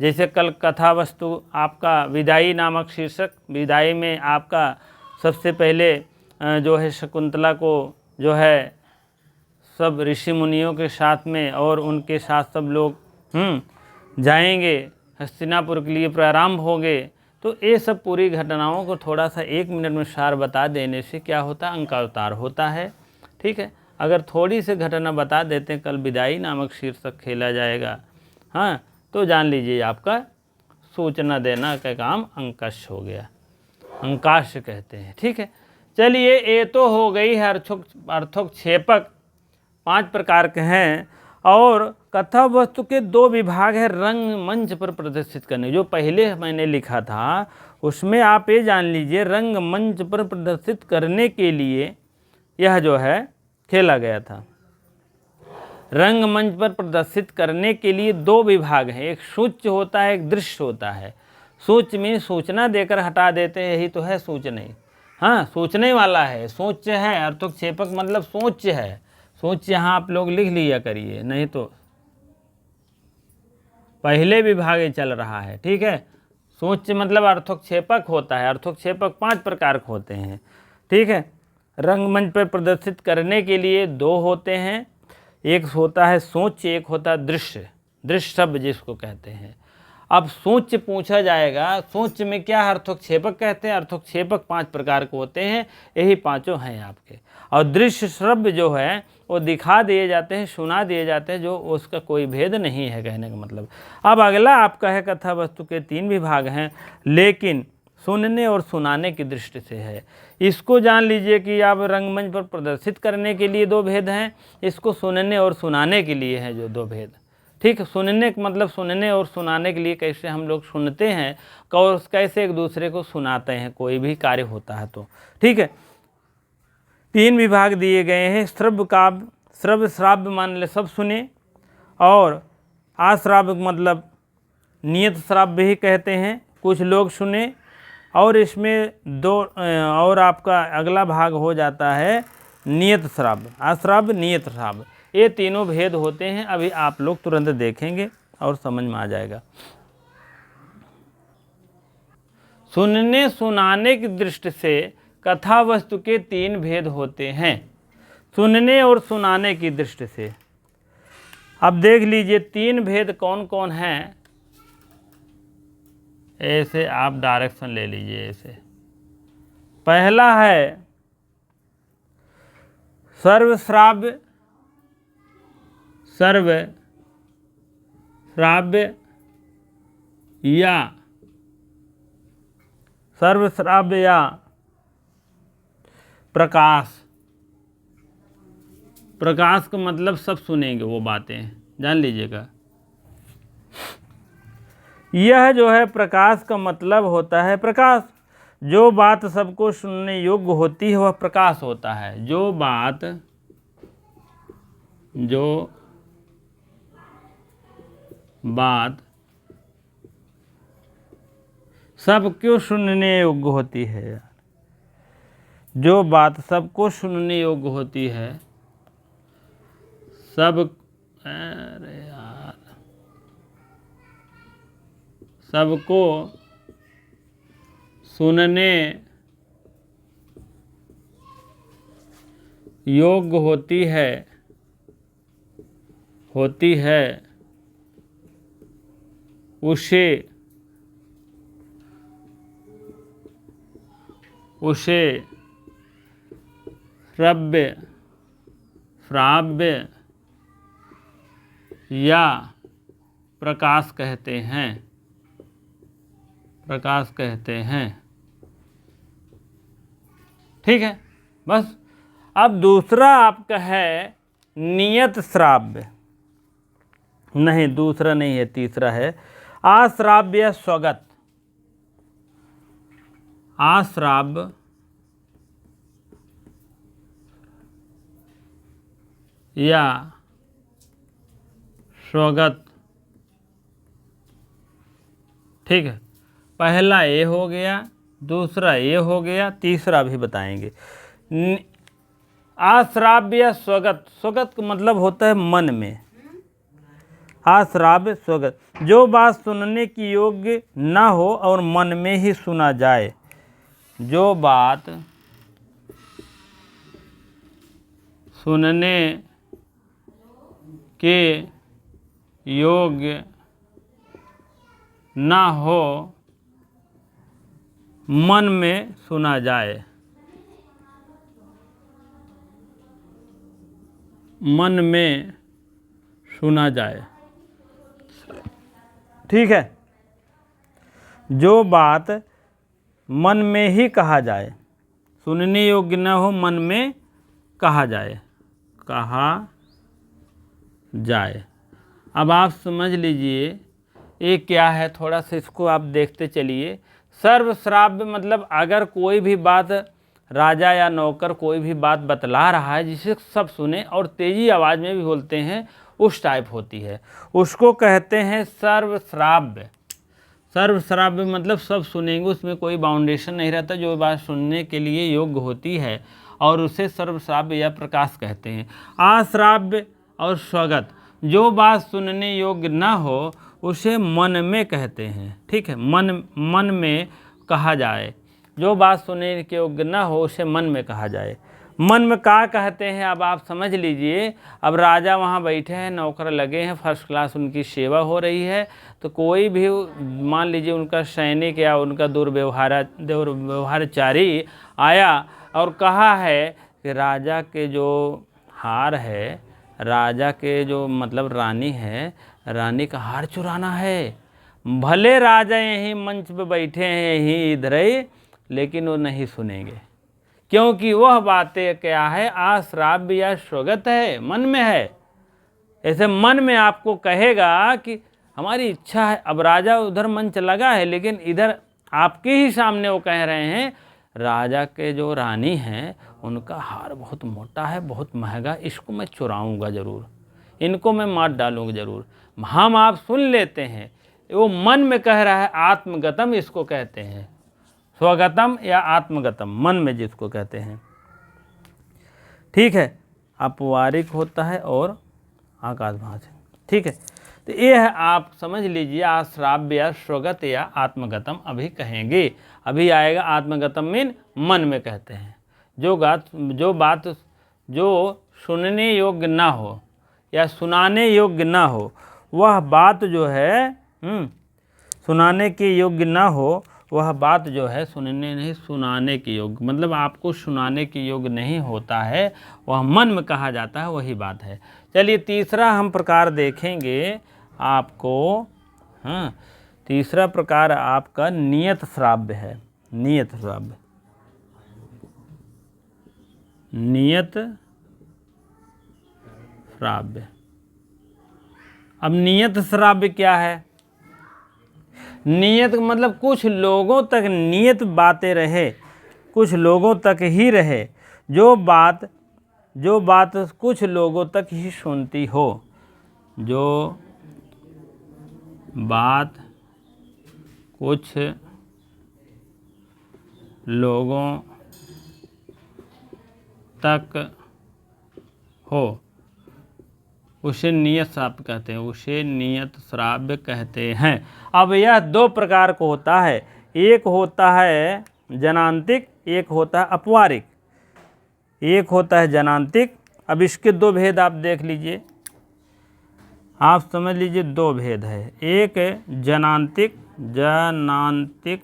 A: जैसे कल कथा वस्तु आपका विदाई नामक शीर्षक, विदाई में आपका सबसे पहले जो है शकुंतला को जो है सब ऋषि मुनियों के साथ में और उनके साथ सब लोग जाएंगे हस्तिनापुर के लिए, प्रारंभ होंगे। तो ये सब पूरी घटनाओं को थोड़ा सा 1 मिनट में सार बता देने से क्या होता है, अंकावतार होता है, ठीक है। अगर थोड़ी सी घटना बता देते हैं, कल विदाई नामक शीर्षक खेला जाएगा, हाँ, तो जान लीजिए आपका सूचना देना का काम अंकश हो गया, अंकाश कहते हैं, ठीक है। चलिए, ये तो हो गई है अर्थोक्षेपक, 5 प्रकार के हैं। और कथा वस्तु के 2 विभाग है रंगमंच पर प्रदर्शित करने। जो पहले मैंने लिखा था उसमें आप ये जान लीजिए, रंगमंच पर प्रदर्शित करने के लिए यह जो है खेला गया था। रंगमंच पर प्रदर्शित करने के लिए 2 विभाग हैं, एक सूच्य होता है, एक दृश्य होता है। सूच्य में सूचना देकर हटा देते हैं, यही तो है सूचना। हाँ, सोचने वाला है, सूच्य है। अर्थोक्षेपक मतलब सूच्य है, सोच यहाँ आप लोग लिख लिया करिए, नहीं तो पहले विभाग चल रहा है, ठीक है। सोच मतलब अर्थोक्षेपक होता है। अर्थोक्षेपक 5 प्रकार के होते हैं, ठीक है। रंगमंच पर प्रदर्शित करने के लिए 2 होते हैं, एक होता है सोच, एक होता है दृश्य, दृश्य शब्द जिसको कहते हैं। अब सोच पूछा जाएगा, सोच में क्या अर्थोक्षेपक कहते हैं। अर्थोक्षेपक 5 प्रकार के होते हैं, यही 5 हैं आपके। और दृश्य शब्द जो है वो दिखा दिए जाते हैं, सुना दिए जाते हैं, जो उसका कोई भेद नहीं है, कहने का मतलब। अब अगला आपका है कथा वस्तु के 3 विभाग हैं, लेकिन सुनने और सुनाने की दृष्टि से है। इसको जान लीजिए कि आप रंगमंच पर प्रदर्शित करने के लिए 2 भेद हैं, इसको सुनने और सुनाने के लिए हैं जो 2 भेद, ठीक है। सुनने का मतलब सुनने और सुनाने के लिए कैसे हम लोग सुनते हैं और कैसे एक दूसरे को सुनाते हैं, कोई भी कार्य होता है तो, ठीक है। 3 विभाग दिए गए हैं। श्रव्य काव्य, श्रव्य श्राव्य मान ले सब सुने, और आश्राव्य मतलब नियत श्राव्य भी कहते हैं, कुछ लोग सुने। और इसमें 2 और आपका अगला भाग हो जाता है नियत श्राव्य, आश्राव्य, नियत श्राव्य। ये तीनों भेद होते हैं, अभी आप लोग तुरंत देखेंगे और समझ में आ जाएगा। सुनने सुनाने की दृष्टि से कथा वस्तु के 3 भेद होते हैं, सुनने और सुनाने की दृष्टि से। अब देख लीजिए 3 भेद कौन कौन हैं, ऐसे आप डायरेक्शन ले लीजिए ऐसे। पहला है सर्वश्राव्य, सर्वश्राव्य या सर्वश्राव्य या प्रकाश। प्रकाश का मतलब सब सुनेंगे वो बातें, जान लीजिएगा। यह जो है प्रकाश का मतलब होता है प्रकाश, जो बात सबको सुनने योग्य होती है वह प्रकाश होता है। जो बात सबको सुनने योग्य होती है, जो बात सबको सुनने योग्य होती है, अरे यार, सबको सुनने योग्य होती है उसे श्राव्य या प्रकाश कहते हैं। ठीक है, बस। अब दूसरा आपका है नियत श्राव्य, नहीं दूसरा नहीं है, तीसरा है अश्राव्य स्वगत। अश्राव्य या स्वगत। ठीक है, पहला ये हो गया, दूसरा ये हो गया, तीसरा भी बताएंगे। अश्राव्य स्वगत, स्वगत का मतलब होता है मन में। अश्राव्य स्वगत, जो बात सुनने की योग्य न हो और मन में ही सुना जाए। जो बात सुनने के योग्य न हो, मन में सुना जाए, मन में सुना जाए। ठीक है, जो बात मन में ही कहा जाए, सुनने योग्य न हो, मन में कहा जाए। अब आप समझ लीजिए ये क्या है, थोड़ा सा इसको आप देखते चलिए। सर्वश्राव्य मतलब अगर कोई भी बात राजा या नौकर कोई भी बात बतला रहा है जिसे सब सुने और तेजी आवाज़ में भी बोलते हैं, उस टाइप होती है, उसको कहते हैं सर्वश्राव्य। सर्वश्राव्य मतलब सब सुनेंगे, उसमें कोई बाउंडेशन नहीं रहता, जो बात सुनने के लिए योग्य होती है, और उसे सर्वश्राव्य या प्रकाश कहते हैं। अश्राव्य और स्वगत, जो बात सुनने योग्य ना हो उसे मन में कहते हैं। ठीक है, मन में कहा जाए। जो बात सुनने के योग्य ना हो उसे मन में कहा जाए। मन में क्या कहते हैं, अब आप समझ लीजिए। अब राजा वहाँ बैठे हैं, नौकर लगे हैं, फर्स्ट क्लास उनकी सेवा हो रही है, तो कोई भी मान लीजिए उनका सैनिक या उनका दुर्व्यवहारचारी आया और कहा है कि राजा के जो हार है, राजा के जो मतलब रानी है, रानी का हार चुराना है। भले राजा यहीं मंच पे बैठे हैं, यहीं इधर ही, लेकिन वो नहीं सुनेंगे, क्योंकि वह बातें क्या है, अश्राव्य या स्वगत है, मन में है। ऐसे मन में आपको कहेगा कि हमारी इच्छा है। अब राजा उधर मंच लगा है, लेकिन इधर आपके ही सामने वो कह रहे हैं राजा के जो रानी हैं उनका हार बहुत मोटा है, बहुत महंगा, इसको मैं चुराऊंगा ज़रूर, इनको मैं मार डालूंगा ज़रूर। हम आप सुन लेते हैं, वो मन में कह रहा है, आत्मगतम इसको कहते हैं। स्वगतम या आत्मगतम, मन में जिसको कहते हैं। ठीक है, अपवारिक होता है और आकाशभाष। ठीक है, तो ये है, आप समझ लीजिए। अश्राव्य या स्वगत या आत्मगतम अभी कहेंगे, अभी आएगा। आत्मगतम मीन मन में कहते हैं, जो बात जो सुनने योग्य ना हो या सुनाने योग्य ना हो, वह बात जो है सुनाने के योग्य ना हो, वह बात जो है सुनने नहीं सुनाने के योग्य, मतलब आपको सुनाने के योग्य नहीं होता है, वह मन में कहा जाता है, वही बात है। चलिए तीसरा हम प्रकार देखेंगे आपको। तीसरा प्रकार आपका नियत श्राव्य है। नियत श्राव्य, नियत श्राव्य। अब नियत श्राव्य क्या है? नियत मतलब कुछ लोगों तक नियत बातें रहे, कुछ लोगों तक ही रहे, जो बात कुछ लोगों तक ही सुनती हो, जो बात कुछ लोगों तक हो, उसे नियत श्राव्य कहते हैं, उसे नियत श्राव्य कहते हैं। अब यह दो प्रकार को होता है, एक होता है जनांतिक, एक होता है अपवारिक। एक होता है जनांतिक। अब इसके दो भेद आप देख लीजिए, आप समझ लीजिए, दो भेद है। एक जनांतिक, जनांतिक,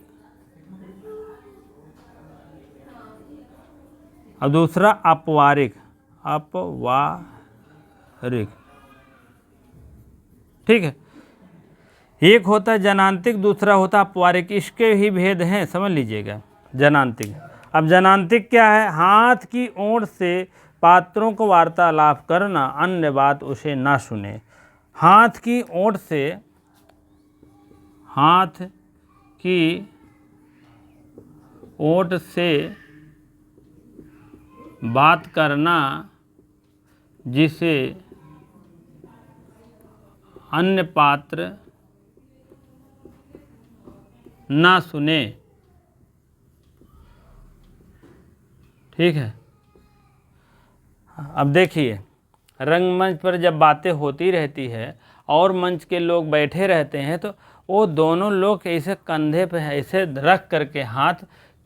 A: और दूसरा अपवारिक, अपवारिक। ठीक है, एक होता है जनांतिक, दूसरा होता है अपवारिक। इसके ही भेद हैं, समझ लीजिएगा। जनांतिक, अब जनांतिक क्या है? हाथ की ओर से पात्रों को वार्तालाप करना, अन्य बात उसे ना सुने। हाथ की ओर से, हाथ की ओर से बात करना जिसे अन्य पात्र ना सुने। ठीक है, अब देखिए, रंगमंच पर जब बातें होती रहती है और मंच के लोग बैठे रहते हैं, तो वो दोनों लोग ऐसे कंधे पे ऐसे रख करके हाथ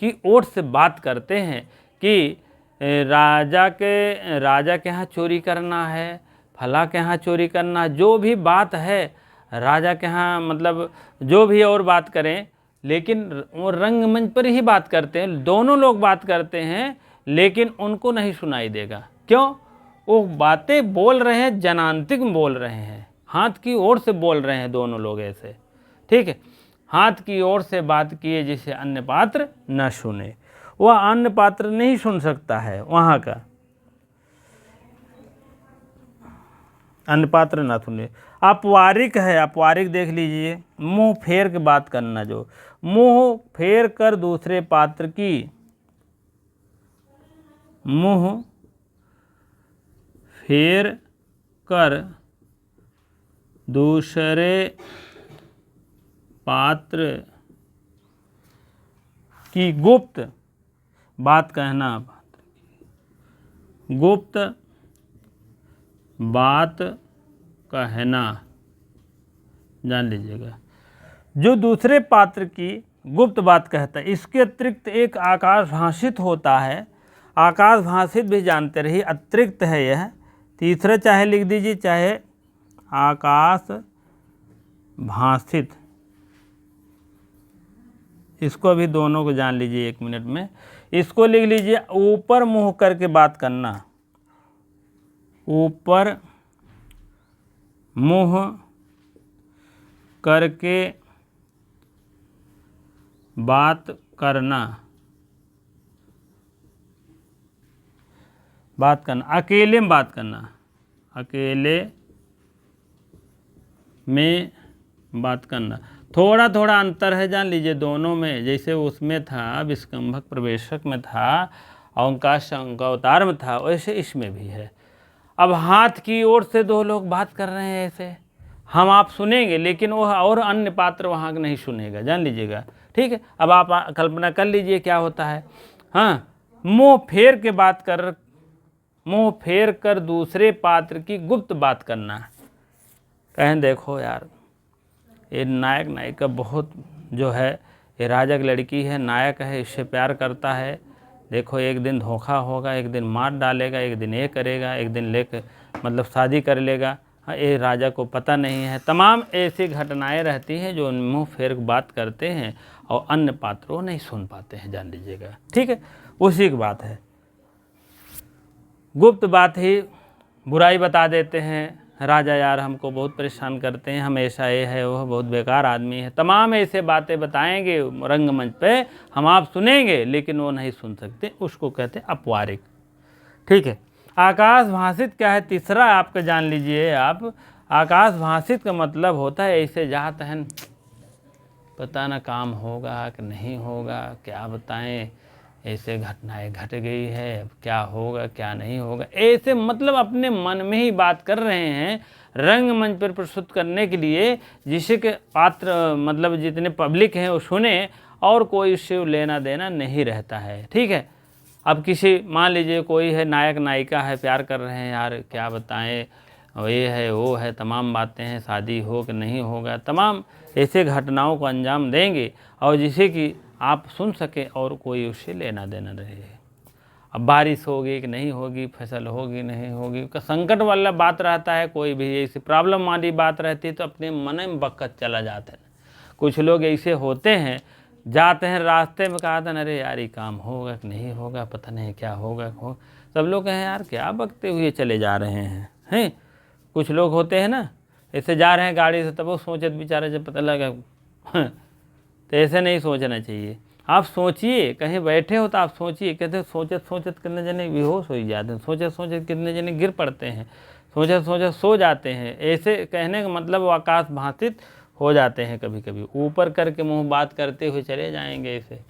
A: की ओर से बात करते हैं कि राजा के यहाँ चोरी करना है, फला के यहाँ चोरी करना, जो भी बात है राजा के यहाँ, मतलब जो भी और बात करें, लेकिन वो रंगमंच पर ही बात करते हैं। दोनों लोग बात करते हैं, लेकिन उनको नहीं सुनाई देगा। क्यों? वो बातें बोल रहे हैं, जनांतिक में बोल रहे हैं, हाथ की ओर से बोल रहे हैं दोनों लोग ऐसे। ठीक है, हाथ की ओर से बात किए जिसे अन्य पात्र न सुने। वह अन्य पात्र नहीं सुन सकता है, वहाँ का अन्य पात्र न सुने। अपवारिक है, अपवारिक देख लीजिए, मुंह फेर के बात करना, जो मुंह फेर कर दूसरे पात्र की, मुंह फेर कर दूसरे पात्र की गुप्त बात कहना, गुप्त बात कहना, जान लीजिएगा। जो दूसरे पात्र की गुप्त बात कहता है, इसके अतिरिक्त एक आकाश भाषित होता है। आकाश भाषित भी जानते रहिए, अतिरिक्त है यह। तीसरा चाहे लिख दीजिए, चाहे आकाश भाषित, इसको अभी दोनों को जान लीजिए 1 मिनट में। इसको लिख लीजिए, ऊपर मुंह करके बात करना, ऊपर मुंह करके बात करना, अकेले में बात करना, अकेले में बात करना। थोड़ा थोड़ा अंतर है, जान लीजिए दोनों में। जैसे उसमें था विस्कंभक प्रवेशक में था, अवकाश अवतार में था, वैसे इसमें भी है। अब हाथ की ओर से दो लोग बात कर रहे हैं ऐसे, हम आप सुनेंगे, लेकिन वह और अन्य पात्र वहाँ नहीं सुनेगा, जान लीजिएगा। ठीक है, अब आप कल्पना कर लीजिए क्या होता है। हाँ, मुंह फेर के बात कर, मुंह फेर कर दूसरे पात्र की गुप्त बात करना। कहें देखो यार, ये नायक नायिका बहुत जो है, ये राजा की लड़की है, नायक है, इससे प्यार करता है, देखो एक दिन धोखा होगा, एक दिन मार डालेगा, एक दिन ये करेगा, एक दिन लेकर मतलब शादी कर लेगा, हाँ, ये राजा को पता नहीं है। तमाम ऐसी घटनाएं रहती हैं जो मुँह फेर बात करते हैं और अन्य पात्रों नहीं सुन पाते हैं, जान लीजिएगा। ठीक है, उसी की बात है। गुप्त बात ही बुराई बता देते हैं, राजा यार हमको बहुत परेशान करते हैं, हमेशा ये है वो बहुत बेकार आदमी है, तमाम ऐसे बातें बताएंगे रंगमंच पे, हम आप सुनेंगे लेकिन वो नहीं सुन सकते, उसको कहते हैं अपवारिक। ठीक है, आकाश भाषित क्या है, तीसरा आपका जान लीजिए आप। आकाश भाषित का मतलब होता है ऐसे जहाँ तहन पता ना काम होगा कि नहीं होगा, क्या बताएं, ऐसे घटनाएं घट गई है, अब क्या होगा क्या नहीं होगा, ऐसे मतलब अपने मन में ही बात कर रहे हैं रंगमंच पर प्रस्तुत करने के लिए, जिससे कि पात्र मतलब जितने पब्लिक हैं वो सुने और कोई उससे लेना देना नहीं रहता है। ठीक है, अब किसी मान लीजिए कोई है नायक नायिका है, प्यार कर रहे हैं, यार क्या बताएं, और ये है वो है, तमाम बातें हैं, शादी हो कि नहीं होगा, तमाम ऐसे घटनाओं को अंजाम देंगे और जिसे कि आप सुन सके और कोई उससे लेना देना रहे। अब बारिश होगी कि नहीं होगी, फसल होगी नहीं होगी, संकट वाला बात रहता है, कोई भी ऐसी प्रॉब्लम वाली बात रहती है तो अपने मन में बकत चला जाता है। कुछ लोग ऐसे होते हैं, जाते हैं रास्ते में, कहा था अरे यार ये काम होगा कि नहीं होगा, पता नहीं क्या होगा सब लोग कहें यार क्या बकते हुए चले जा रहे हैं। कुछ लोग होते हैं ना ऐसे जा रहे हैं गाड़ी से, तब वो सोचत बेचारे जब पता लगा तो ऐसे नहीं सोचना चाहिए। आप सोचिए, कहीं बैठे हो तो आप सोचिए, कहते सोचत सोचत कितने जने बेहोश हो जाते हैं, सोचत सोचत कितने जने गिर पड़ते हैं, सोचत सोचत सो जाते हैं। ऐसे कहने का मतलब वो आकाश भाषित हो जाते हैं, कभी कभी ऊपर करके मुंह बात करते हुए चले जाएंगे ऐसे,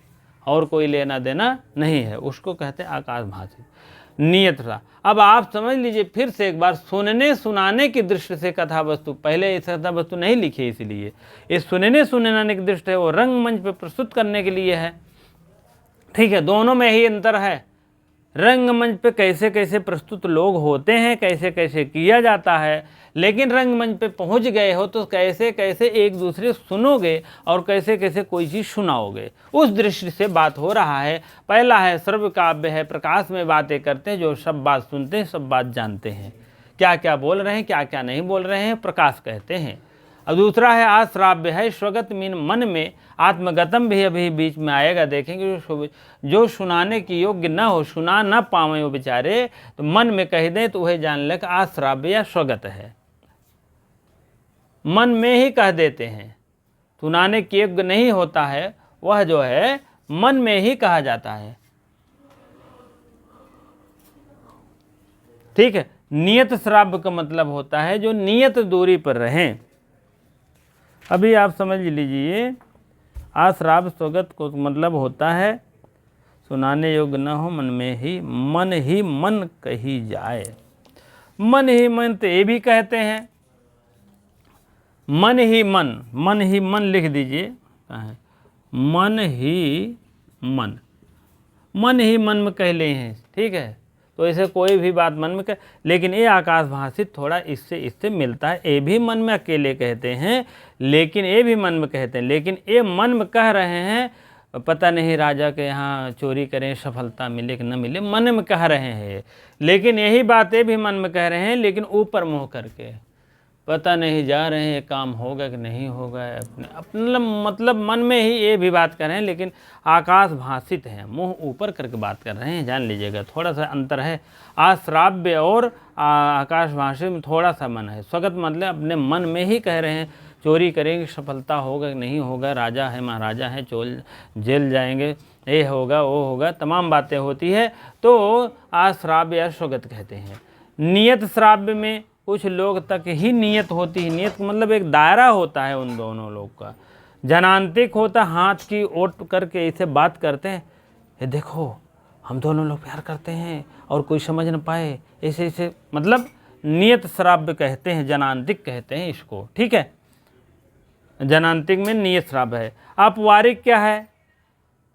A: और कोई लेना देना नहीं है, उसको कहते हैं आकाश भाषित। नियत था। अब आप समझ लीजिए फिर से एक बार, सुनने सुनाने की दृष्टि से कथा वस्तु, पहले इस कथा वस्तु नहीं लिखी, इसलिए ये सुनने सुनाने की दृष्टि है, वो रंगमंच पे प्रस्तुत करने के लिए है। ठीक है, दोनों में ही अंतर है। रंगमंच पे कैसे कैसे प्रस्तुत लोग होते हैं, कैसे कैसे किया जाता है, लेकिन रंगमंच पे पहुंच गए हो तो कैसे कैसे एक दूसरे सुनोगे और कैसे कैसे कोई चीज़ सुनाओगे, उस दृष्टि से बात हो रहा है। पहला है श्रव्य काव्य है, प्रकाश में बातें करते हैं, जो सब बात सुनते हैं सब बात जानते हैं, क्या क्या बोल रहे हैं क्या क्या नहीं बोल रहे हैं, प्रकाश कहते हैं। और दूसरा है आश्राव्य है, स्वगत मीन मन में, आत्मगतम भी अभी बीच में आएगा, देखेंगे। जो सुनाने की योग्य न हो, सुना न पावे वो बेचारे, तो मन में कह दें तो वह जान ले आश्राव्य या स्वगत है, मन में ही कह देते हैं। सुनाने के योग्य नहीं होता है, वह जो है मन में ही कहा जाता है। ठीक है, नियत श्राव्य का मतलब होता है जो नियत दूरी पर रहें। अभी आप समझ लीजिए, आश्राव्य स्वगत को मतलब होता है सुनाने योग्य न हो, मन में ही मन कही जाए। मन ही मन तो ये भी कहते हैं, मन ही मन लिख दीजिए, मन ही मन में कह ले हैं। ठीक है, तो ऐसे कोई भी बात मन में कह, लेकिन ये आकाश भाषित थोड़ा इससे मिलता है। ये भी मन में अकेले कहते हैं, लेकिन ये भी मन में कहते हैं, लेकिन ये मन में कह रहे हैं, पता नहीं राजा के यहाँ चोरी करें सफलता मिले कि न मिले, मन में कह रहे हैं। लेकिन यही बातें भी मन में कह रहे हैं, लेकिन ऊपर मुँह करके, पता नहीं जा रहे हैं काम होगा कि नहीं होगा, अपने मतलब मन में ही ये भी बात कर रहे हैं, लेकिन आकाश भाषित है, मुंह ऊपर करके बात कर रहे हैं, जान लीजिएगा। थोड़ा सा अंतर है, आश्राव्य और आकाश भाषित में थोड़ा सा मन है। स्वगत मतलब अपने मन में ही कह रहे हैं, चोरी करेंगे सफलता होगा कि नहीं होगा, राजा है महाराजा है, जेल जाएंगे, ये होगा वो होगा, तमाम बातें होती है, तो आश्राव्य या स्वगत कहते हैं। नियत श्राव्य में कुछ लोग तक ही नियत होती है, नियत मतलब एक दायरा होता है उन दोनों लोग का। जनांतिक होता, हाथ की ओट करके ऐसे बात करते हैं, ये देखो हम दोनों लोग प्यार करते हैं और कोई समझ न पाए, ऐसे ऐसे मतलब नियत श्राव्य कहते हैं, जनांतिक कहते हैं इसको। ठीक है, जनांतिक में नियत श्राव्य है। अपवारिक क्या है,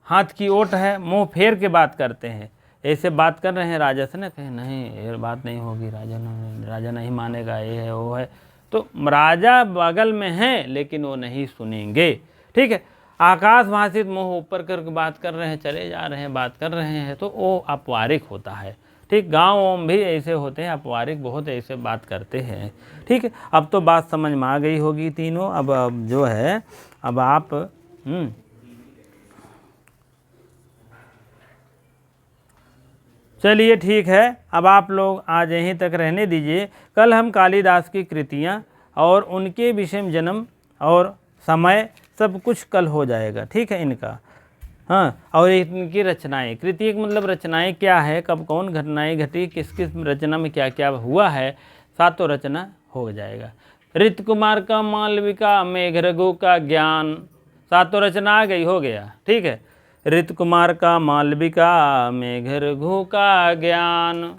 A: हाथ की ओट है, मुंह फेर के बात करते हैं, ऐसे बात कर रहे हैं राजा से ना, कहें नहीं ये बात नहीं होगी, राजा नहीं मानेगा, ये है वो है, तो राजा बगल में है लेकिन वो नहीं सुनेंगे। ठीक है, आकाश भाषित मुंह ऊपर करके बात कर रहे हैं, चले जा रहे हैं, बात कर रहे हैं, तो वो अपवारिक होता है। ठीक, गाँव भी ऐसे होते हैं, अपवारिक बहुत ऐसे बात करते हैं। ठीक है, अब तो बात समझ में आ गई होगी तीनों। अब जो है अब आप चलिए ठीक है, अब आप लोग आज यहीं तक रहने दीजिए। कल हम कालिदास की कृतियाँ और उनके विषय में जन्म और समय सब कुछ कल हो जाएगा। ठीक है इनका, हाँ, और इनकी रचनाएं, कृति का मतलब रचनाएं क्या है, कब कौन घटनाएं घटी, किस किस रचना में क्या क्या हुआ है, सातों रचना हो जाएगा। ऋत कुमार का मालविका, मेघ रघु का ज्ञान, सातों रचना आ गई, हो गया। ठीक है, ऋत कुमार का मालविका, मेघ रघु का ज्ञान।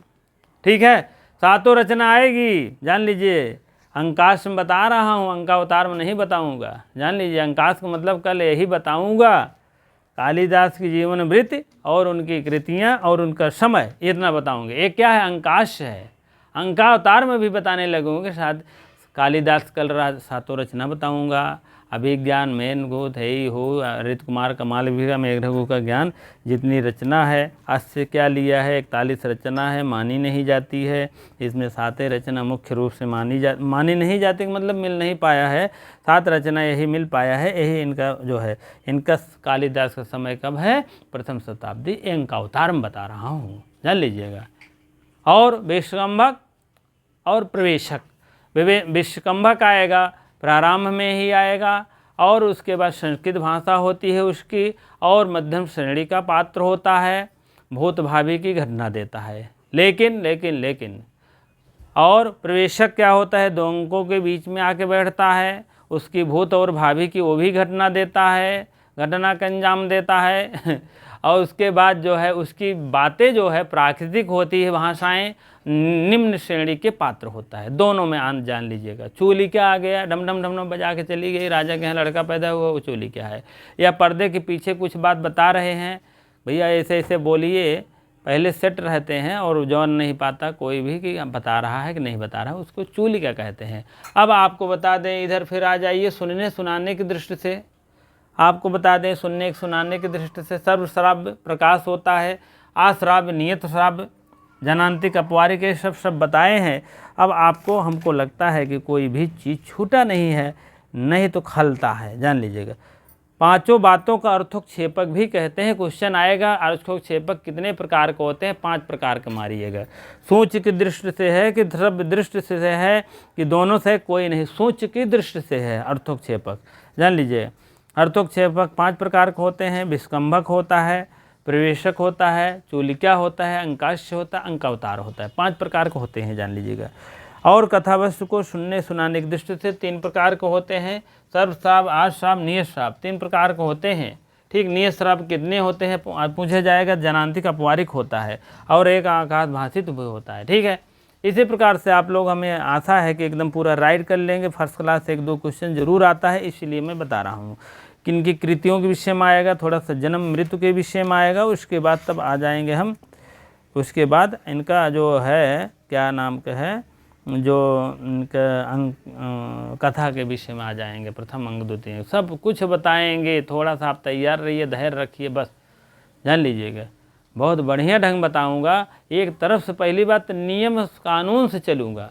A: ठीक है, सातों रचना आएगी, जान लीजिए। अंकाश में बता रहा हूँ, अंकावतार में नहीं बताऊँगा, जान लीजिए। अंकाश का मतलब कल यही बताऊँगा, कालिदास की जीवन वृत्ति और उनकी कृतियाँ और उनका समय, इतना बताऊँगे। एक क्या है, अंकाश है, अंकावतार में भी बताने लगूँगे। शायद कालिदास कल सातों रचना बताऊँगा। अभिज्ञान मेन गोत है ही हो, ऋत कुमार का मालविका, मेघ रघु का ज्ञान, जितनी रचना है आज से क्या लिया है, 41 रचना है, मानी नहीं जाती है। इसमें सातों रचना मुख्य रूप से मानी नहीं जाती, मतलब मिल नहीं पाया है। 7 रचना यही मिल पाया है, यही इनका जो है। इनका कालिदास का समय कब है, प्रथम शताब्दी, इनका अवतार में बता रहा हूँ, जान लीजिएगा। और विश्वकंभक और प्रवेशक, विश्वकंभक आएगा प्रारंभ में ही आएगा, और उसके बाद संस्कृत भाषा होती है उसकी, और मध्यम श्रेणी का पात्र होता है, भूत भावी की घटना देता है। लेकिन और प्रवेशक क्या होता है, दो अंकों के बीच में आके बैठता है, उसकी भूत और भावी की वो भी घटना देता है, घटना का अंजाम देता है। और उसके बाद जो है उसकी बातें जो है प्राकृतिक होती है, भाषाएं निम्न श्रेणी के पात्र होता है। दोनों में जान लीजिएगा। चूली क्या आ गया, डम डम डम डम बजा के चली गई, राजा के यहाँ लड़का पैदा हुआ, वो चूली क्या है। या पर्दे के पीछे कुछ बात बता रहे हैं, भैया ऐसे ऐसे बोलिए, पहले सेट रहते हैं और जौन नहीं पाता कोई भी कि बता रहा है कि नहीं बता रहा है, उसको चूली क्या कहते हैं। अब आपको बता दें, इधर फिर आ जाइए, सुनने सुनाने की दृष्टि से आपको बता दें, सुनने सुनाने की दृष्टि से सर्वश्राव्य प्रकाश होता है, आश्राव्य, नियत श्राव्य, जनांतिक, अपवारिक, ये सब बताए हैं। अब आपको हमको लगता है कि कोई भी चीज़ छूटा नहीं है, नहीं तो खलता है, जान लीजिएगा। पांचों बातों का अर्थोक्षेपक भी कहते हैं। क्वेश्चन आएगा, अर्थोक्षेपक कितने प्रकार के होते हैं, 5 प्रकार के मारिएगा। सोच की दृष्टि से है कि द्रव्य दृष्टि से है कि दोनों से, कोई नहीं, सोच की दृष्टि से है अर्थोक्षेपक, जान लीजिए। अर्थोक्षेपक 5 प्रकार के होते हैं। विस्कंभक होता है, प्रवेशक होता है, चूलिका होता है, अंकाश्य होता है, अंकावतार होता है। 5 प्रकार के होते हैं, जान लीजिएगा। और कथावस्तु को सुनने सुनाने की दृष्टि से 3 प्रकार के होते हैं। सर्वश्राव, आश्राव, नियतश्राव, 3 प्रकार के होते हैं। ठीक, नियतश्राव कितने होते हैं पूछा जाएगा। जनांतिक, अपवारिक होता है, और एक आकाश भाषित भी होता है। ठीक है, इसी प्रकार से आप लोग, हमें आशा है कि एकदम पूरा राइट कर लेंगे। फर्स्ट क्लास 1-2 क्वेश्चन जरूर आता है, इसलिए मैं बता रहा हूँ। किनकी कृतियों के विषय में आएगा, थोड़ा सा जन्म मृत्यु के विषय में आएगा, उसके बाद तब आ जाएंगे हम। उसके बाद इनका जो है क्या नाम का है, जो इनका कथा के विषय में आ जाएंगे। प्रथम अंग, द्वितीय, सब कुछ बताएंगे। थोड़ा सा आप तैयार रहिए, धैर्य रखिए, बस जान लीजिएगा। बहुत बढ़िया ढंग बताऊंगा। एक तरफ से पहली बात, नियम कानून से चलूँगा,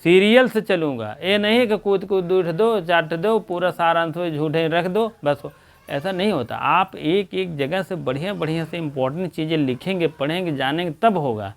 A: सीरियल से चलूँगा। ये नहीं कि कूद कूद उठ दो, चाट दो, पूरा सारांश झूठे रख दो, बस ऐसा नहीं होता। आप एक एक जगह से बढ़िया बढ़िया से इम्पोर्टेंट चीज़ें लिखेंगे, पढ़ेंगे, जानेंगे, तब होगा।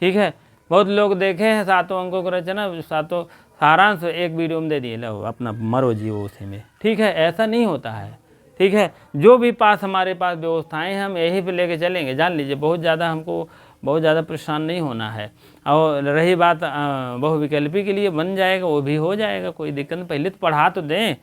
A: ठीक है, बहुत लोग देखे हैं 7 अंकों को रचना, 7 सारांश एक वीडियो में दे दिए, लो अपना मरो जियो उसी में। ठीक है, ऐसा नहीं होता है। ठीक है, जो भी पास हमारे पास व्यवस्थाएं हैं, हम यही पे लेके चलेंगे, जान लीजिए। बहुत ज़्यादा परेशान नहीं होना है। और रही बात बहुविकल्पी के लिए, बन जाएगा, वो भी हो जाएगा, कोई दिक्कत नहीं। पहले तो पढ़ा तो दें,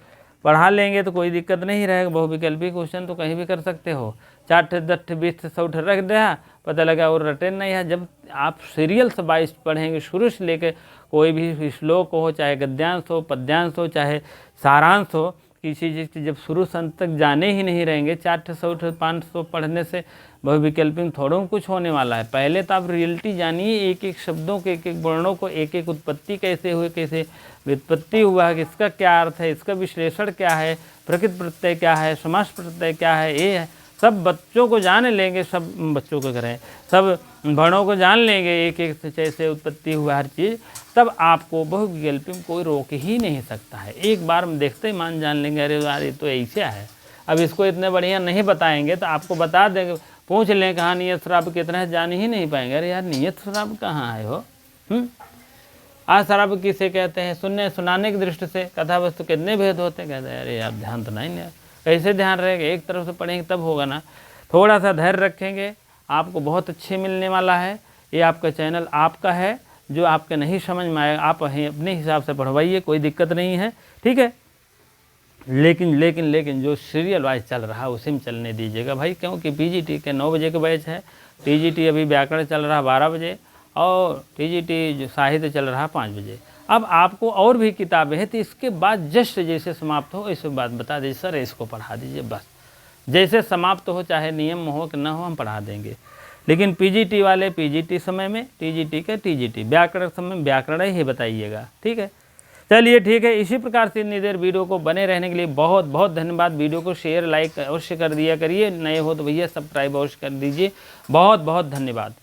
A: पढ़ा लेंगे तो कोई दिक्कत नहीं रहेगा। बहुविकल्पी क्वेश्चन तो कहीं भी कर सकते हो। 4 10 20 100 रख दिया, पता लगा और रटे नहीं है। जब आप सीरियल से 22 पढ़ेंगे, शुरू से लेकर कोई भी श्लोक हो, चाहे गद्यांश हो, पद्यांश हो, चाहे सारांश हो, किसी चीज़ की जब शुरू से अंत तक जाने ही नहीं रहेंगे, 400 500 पढ़ने से बहुविकल्पी में थोड़ा कुछ होने वाला है। पहले तो आप रियलिटी जानिए, एक एक शब्दों के, एक एक वर्णों को, एक एक उत्पत्ति कैसे हुई, कैसे व्युत्पत्ति हुआ है, इसका क्या अर्थ है, इसका विश्लेषण क्या है, प्रकृत प्रत्यय क्या है, समास प्रत्यय क्या है, ये सब बच्चों को जान लेंगे, सब बच्चों को करें, सब बड़ों को जान लेंगे एक एक से कैसे उत्पत्ति हुआ हर चीज़, तब आपको बहुविकल्प में कोई रोक ही नहीं सकता है। एक बार हम देखते ही मान जान लेंगे, अरे यार ये तो ऐसा है। अब इसको इतने बढ़िया नहीं बताएंगे तो आपको बता देंगे, पूछ लें कहाँ नियत शराब कितना है, जान ही नहीं पाएंगे, अरे यार नियत शराब कहाँ है हो। आज शराब किसे कहते हैं? सुनने सुनाने की दृष्टि से कथा वस्तु कितने भेद होते हैं, कहते हैं अरे यार ध्यान तो नहीं, कैसे ध्यान रहेगा, एक तरफ से पढ़ेंगे तब होगा ना। थोड़ा सा धैर्य रखेंगे, आपको बहुत अच्छे मिलने वाला है। ये आपका चैनल आपका है, जो आपके नहीं समझ में आएगा आप अपने हिसाब से पढ़वाइए, कोई दिक्कत नहीं है, ठीक है। लेकिन जो सीरियल वाइज चल रहा है उसी में चलने दीजिएगा भाई, क्योंकि पीजीटी के 9 बजे के बैच है, टीजीटी अभी व्याकरण चल रहा है 12 बजे, और टीजीटी जो साहित्य चल रहा है 5 बजे। अब आपको और भी किताबें हैं, तो इसके बाद जस्ट जैसे समाप्त हो इस बात बता दीजिए, सर इसको पढ़ा दीजिए, बस जैसे समाप्त हो, चाहे नियम हो कि ना हो, हम पढ़ा देंगे। लेकिन पीजीटी वाले पीजीटी समय में, टीजीटी के टीजीटी, व्याकरण समय में व्याकरण ही बताइएगा, ठीक है। चलिए ठीक है, इसी प्रकार से इतनी देर वीडियो को बने रहने के लिए बहुत बहुत धन्यवाद। वीडियो को शेयर लाइक अवश्य कर दिया करिए, नए हो तो भैया सब्सक्राइब अवश्य कर दीजिए। बहुत बहुत धन्यवाद।